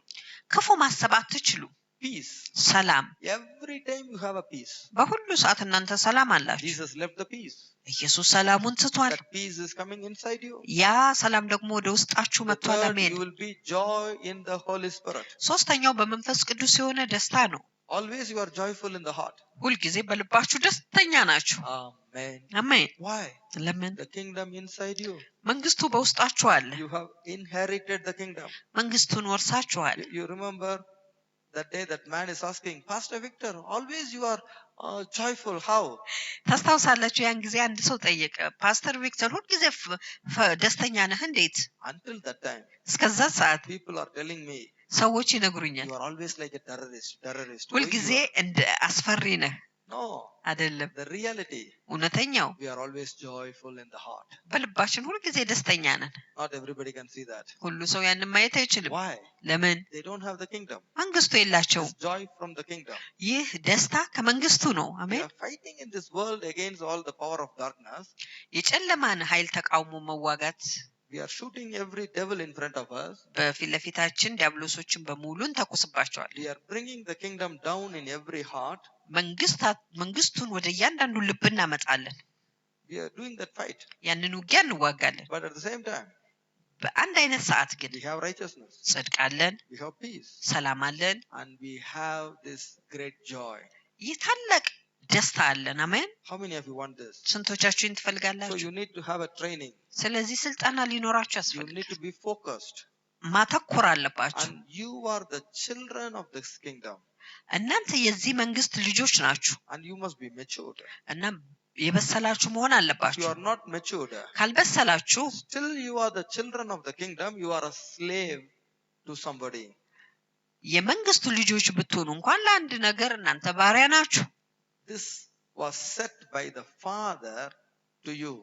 ክፉ ማሰብ አትችሉም። Peace. ሰላም። Every time you have a peace. በሁሉ ሰዓት እናንተ ሰላም አላችሁ። Jesus left the peace. ኢየሱስ ሰላሙን ትቷል። That peace is coming inside you. ያ ሰላም ደግሞ ወደ ውስጣችሁ The መጥቷል። third, አሜን። you will be joy in the Holy Spirit. ሶስተኛው በመንፈስ ቅዱስ የሆነ ደስታ ነው። Always you are joyful in the heart. ሁልጊዜ በልባችሁ ደስተኛ ናችሁ። Amen. አሜን። Why? ለምን? The kingdom inside you. መንግስቱ በውስጣችሁ አለ። You have inherited the kingdom. መንግስቱን ወርሳችኋል። You remember that day that man is asking, Pastor Victor, always you are joyful. How? ታስታውሳላችሁ? ያን ጊዜ አንድ ሰው ጠየቀ፣ ፓስተር ቪክተር ሁልጊዜ ደስተኛ ነህ እንዴት? Until that time, እስከዛ ሰዓት people are telling me, ሰዎች ይነግሩኛል፣ you are always like a terrorist. ሁልጊዜ እንደ አስፈሪ ነህ። No, አይደለም። the reality, እውነተኛው we are always joyful in the heart. በልባችን ሁልጊዜ ደስተኛ ነን። Not everybody can see that. ሁሉ ሰው ያንን ማየት አይችልም። Why? ለምን? They don't have the kingdom. መንግስቱ የላቸውም። It's joy from the kingdom. ይህ ደስታ ከመንግስቱ ነው። We አሜን። are fighting in this world against all the power of darkness. የጨለማን ኃይል ተቃውሞ መዋጋት፣ We are shooting every devil in front of us. በፊት ለፊታችን ዲያብሎሶችን በሙሉ እንተኩስባቸዋል። We are bringing the kingdom down in every heart. መንግስቱን ወደ እያንዳንዱ ልብ እናመጣለን። We are doing that fight. ያንን ውጊያ እንዋጋለን። But at the same time, በአንድ አይነት ሰዓት ግን we have righteousness. ጽድቅ አለን፣ We have peace. ሰላም አለን፣ And we have this great joy. ይህ ታላቅ ደስታ አለን። አሜን። How many of you want this? ስንቶቻችሁን So ትፈልጋላችሁ? you need to have a training. ስለዚህ ስልጠና ሊኖራችሁ You ያስፈልጋል። need to be focused. ማተኮር አለባችሁ። And you are the children of this kingdom. እናንተ የዚህ መንግስት ልጆች ናችሁ And you must be matured. እና የበሰላችሁ መሆን If you አለባችሁ። are not matured, ካልበሰላችሁ still you are the children of the kingdom. You are a slave to somebody. የመንግስቱ ልጆች ብትሆኑ እንኳን ለአንድ ነገር እናንተ ባሪያ ናችሁ። This was set by the Father to you.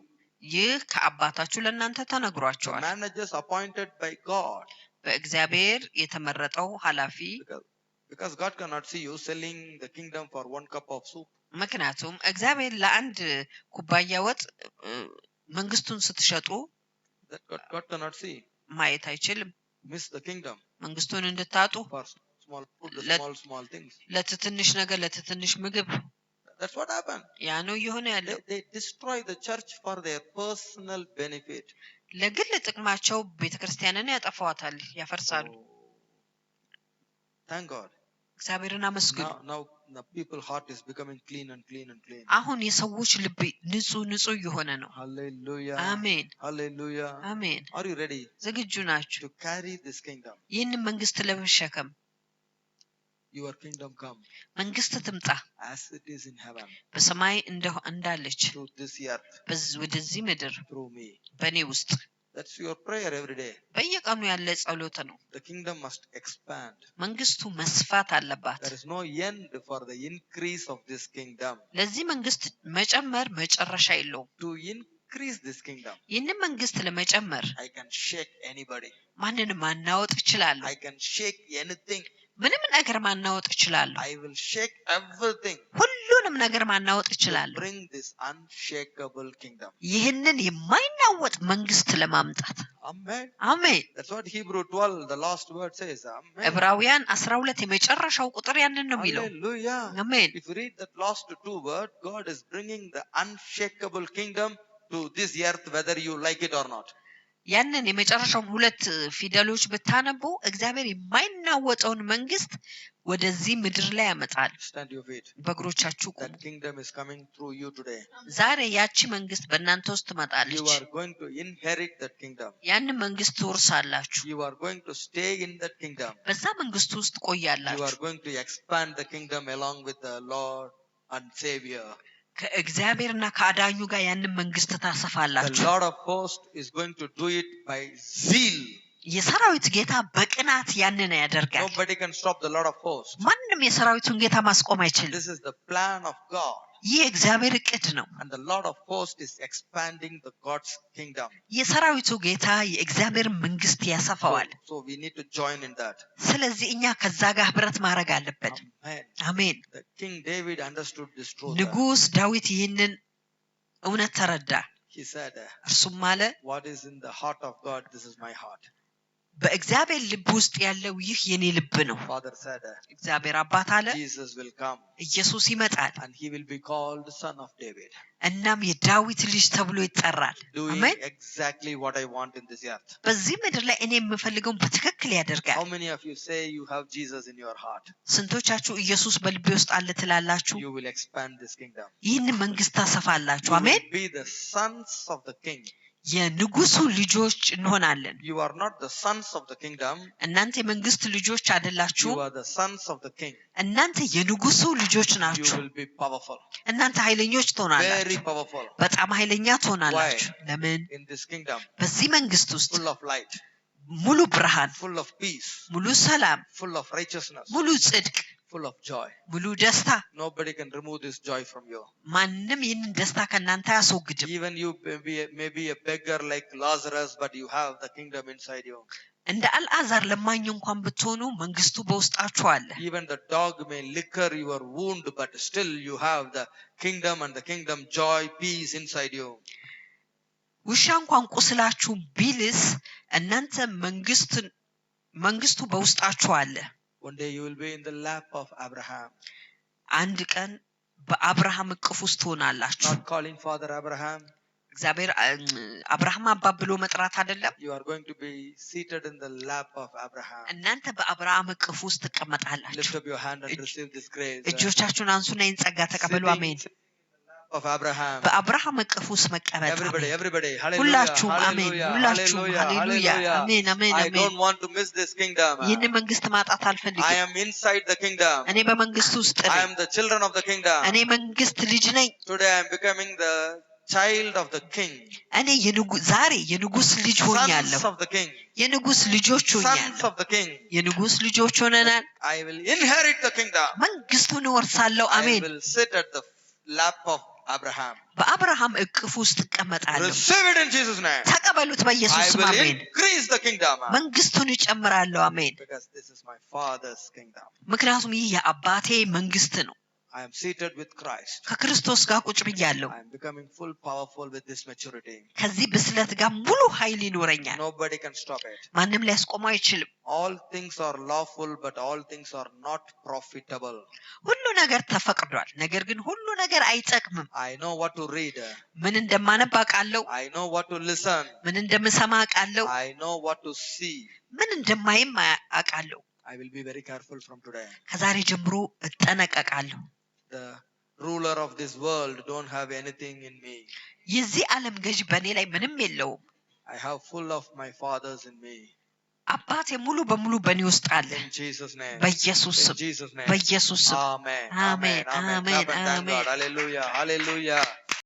ይህ ከአባታችሁ ለእናንተ The ተነግሯቸዋል። managers appointed by God. በእግዚአብሔር የተመረጠው ኃላፊ፣ Because God cannot see you selling the kingdom for 1 cup of soup. ምክንያቱም እግዚአብሔር ለአንድ ኩባያ ወጥ መንግስቱን ስትሸጡ That God cannot see. ማየት አይችልም። Miss the kingdom መንግስቱን እንድታጡ for small food, Let- small things. ለትንሽ ነገር ለትንሽ ምግብ That's what happened. ያ ነው እየሆነ ያለው። They destroy the church for their personal benefit. ለግል ጥቅማቸው ቤተክርስቲያንን ያጠፋዋታል፣ ያፈርሳሉ። Oh, thank God. እግዚአብሔርን አመስግኑ። Now the people's heart is becoming clean and clean and clean. አሁን የሰዎች ልብ ንጹህ እየሆነ ነው። Hallelujah. አሜን Hallelujah. አሜን። Are you ready ዝግጁ ናችሁ to carry this kingdom? ይህንን መንግስት ለመሸከም? Your kingdom come መንግስት ትምጣ as it is in heaven በሰማይ እንዳለች through this earth ወደዚህ ምድር through me. በእኔ ውስጥ። That's your prayer every day. በየቀኑ ያለ ጸሎት ነው። The kingdom must expand. መንግስቱ መስፋት አለባት። There is no end for the increase of this kingdom. ለዚህ መንግስት መጨመር መጨረሻ የለውም። To increase this kingdom, ይህንን መንግስት ለመጨመር I can shake anybody. ማንንም ማናወጥ እችላለሁ። I can shake anything. ምንም ነገር ማናወጥ እችላለሁ። I will shake everything. ሁሉንም ነገር ማናወጥ To እችላለሁ። bring this unshakable kingdom. ይህንን የማይናወጥ መንግስት ለማምጣት። Amen. አሜን። That's what Hebrew 12, the last word says. Amen. ዕብራውያን 12 የመጨረሻው ቁጥር ያንን ነው የሚለው። Hallelujah. አሜን። If you read that last two words, God is bringing the unshakable kingdom to this earth, whether you like it or not. ያንን የመጨረሻውን ሁለት ፊደሎች ብታነቡ እግዚአብሔር የማይናወጠውን መንግስት ወደዚህ ምድር ላይ ያመጣል። Stand your feet. በእግሮቻችሁ ቁሙ። That kingdom is coming through you today. ዛሬ ያቺ መንግስት በእናንተ ውስጥ ትመጣለች። You are going to inherit that kingdom. ያንን መንግስት ትወርሳላችሁ። You are going to stay in that kingdom. በዛ መንግስት ውስጥ You ቆያላችሁ። are going to expand the kingdom along with the Lord and Savior. ከእግዚአብሔርና ከአዳኙ ጋር ያንን መንግስት The ታሰፋላችሁ። Lord of hosts is going to do it by zeal. የሰራዊት ጌታ በቅናት ያንን ያደርጋል። Nobody can stop the Lord of hosts. ማንም የሰራዊቱን ጌታ ማስቆም አይችልም። This is the plan of God. ይህ የእግዚአብሔር እቅድ ነው። And the Lord of hosts is expanding the God's kingdom. የሰራዊቱ ጌታ የእግዚአብሔር መንግስት ያሰፋዋል። So we need to join in that. ስለዚህ እኛ ከዛ ጋር ህብረት ማድረግ አለብን። Amen. አሜን። The King David understood this truth. ንጉስ ዳዊት ይህንን እውነት ተረዳ። He said, እርሱም አለ what is in the heart of God, this is my heart. በእግዚአብሔር ልብ ውስጥ ያለው ይህ የኔ ልብ ነው። Father said, እግዚአብሔር አባት አለ Jesus will come ኢየሱስ ይመጣል፣ and he will be called Son of David. እናም የዳዊት ልጅ ተብሎ ይጠራል። Doing አሜን። exactly what I want in this earth. በዚህ ምድር ላይ እኔ የምፈልገውን በትክክል ያደርጋል። How many of you say you have Jesus in your heart? ስንቶቻችሁ ኢየሱስ በልቤ ውስጥ አለ ትላላችሁ? You will expand this kingdom. ይህንን መንግስት ታሰፋላችሁ። You አሜን። will be the sons of the king. የንጉሱ ልጆች እንሆናለን። You are not the sons of the kingdom. እናንተ የመንግስት ልጆች አይደላችሁ። You are the sons of the king. እናንተ የንጉሱ ልጆች You ናችሁ። will be powerful. እናንተ ኃይለኞች Very ትሆናላችሁ። powerful. በጣም ኃይለኛ ትሆናላችሁ። Why? ለምን? In this kingdom. በዚህ መንግስት ውስጥ Full of light. ሙሉ ብርሃን፣ Full of peace. ሙሉ ሰላም፣ Full of righteousness. ሙሉ ጽድቅ፣ Full of joy. ሙሉ ደስታ። Nobody can remove this joy from you. ማንም ይህንን ደስታ ከእናንተ አያስወግድም። Even you may be a beggar like Lazarus, but you have the kingdom inside you. እንደ አልዓዛር ለማኝ እንኳን ብትሆኑ መንግስቱ በውስጣችሁ አለ። Even the dog may liquor your wound, but still you have the kingdom and the kingdom joy, peace inside you. ውሻ እንኳን ቁስላችሁ ቢልስ እናንተ መንግስቱ በውስጣችሁ አለ። One day you will be in the lap of Abraham. አንድ ቀን በአብርሃም እቅፍ ውስጥ ትሆናላችሁ። Not calling Father Abraham. እግዚአብሔር አብርሃም አባ ብሎ መጥራት አይደለም። You are going to be seated in the lap of Abraham. እናንተ በአብርሃም እቅፍ ውስጥ ትቀመጣላችሁ። Lift up your hand and receive this grace. እጆቻችሁን አንሱና ይህን ጸጋ ተቀበሉ። አሜን። Of Abraham. በአብርሃም እቅፍ ውስጥ መቀመጥ። Everybody, hallelujah, ሁላችሁም አሜን። hallelujah, ሁላችሁም hallelujah, ሃሌሉያ hallelujah. አሜን አሜን I አሜን። don't want to miss this kingdom. ይህን መንግስት ማጣት I አልፈልግም። am inside the kingdom. እኔ በመንግስት ውስጥ I ነኝ። am the children of the kingdom. እኔ መንግስት ልጅ ነኝ። Today I am becoming the child of the king. እኔ ዛሬ የንጉስ ልጅ ሆኛለሁ። Sons of the king. የንጉስ ልጆች Sons ሆኛለሁ። of the king. የንጉስ ልጆች ሆነናል። I will inherit the kingdom. መንግስቱን እወርሳለሁ። I አሜን። will sit at the lap of Abraham. በአብርሃም እቅፍ ውስጥ እቀመጣለሁ። Receive it in Jesus' name. ተቀበሉት በኢየሱስ I ስም will አሜን። increase the kingdom. መንግስቱን እጨምራለሁ። አሜን። Because this is my Father's kingdom. ምክንያቱም ይህ የአባቴ መንግስት ነው። I am seated with Christ. ከክርስቶስ ጋር ቁጭ ብያለሁ። I am becoming full powerful with this maturity. ከዚህ ብስለት ጋር ሙሉ ኃይል ይኖረኛል። Nobody can stop it. ማንም ሊያስቆመው አይችልም። All things are lawful, but all things are not profitable. ሁሉ ነገር ተፈቅዷል፣ ነገር ግን ሁሉ ነገር አይጠቅምም። I know what to read. ምን እንደማነብ አውቃለሁ። I know what to listen. ምን እንደምሰማ አውቃለሁ። I know what to see. ምን እንደማይም አውቃለሁ። I will be very careful from today. ከዛሬ ጀምሮ እጠነቀቃለሁ። The ruler of this world don't have anything in me. የዚህ ዓለም ገዥ በእኔ ላይ ምንም የለውም። I have full of my Father's in me. አባቴ ሙሉ በሙሉ በእኔ ውስጥ አለ። In Jesus' name. በኢየሱስ In ስም Jesus' name. በኢየሱስ ስም Amen. አሜን Amen. Amen. አሜን Clap and thank አሜን። God. Hallelujah. Hallelujah.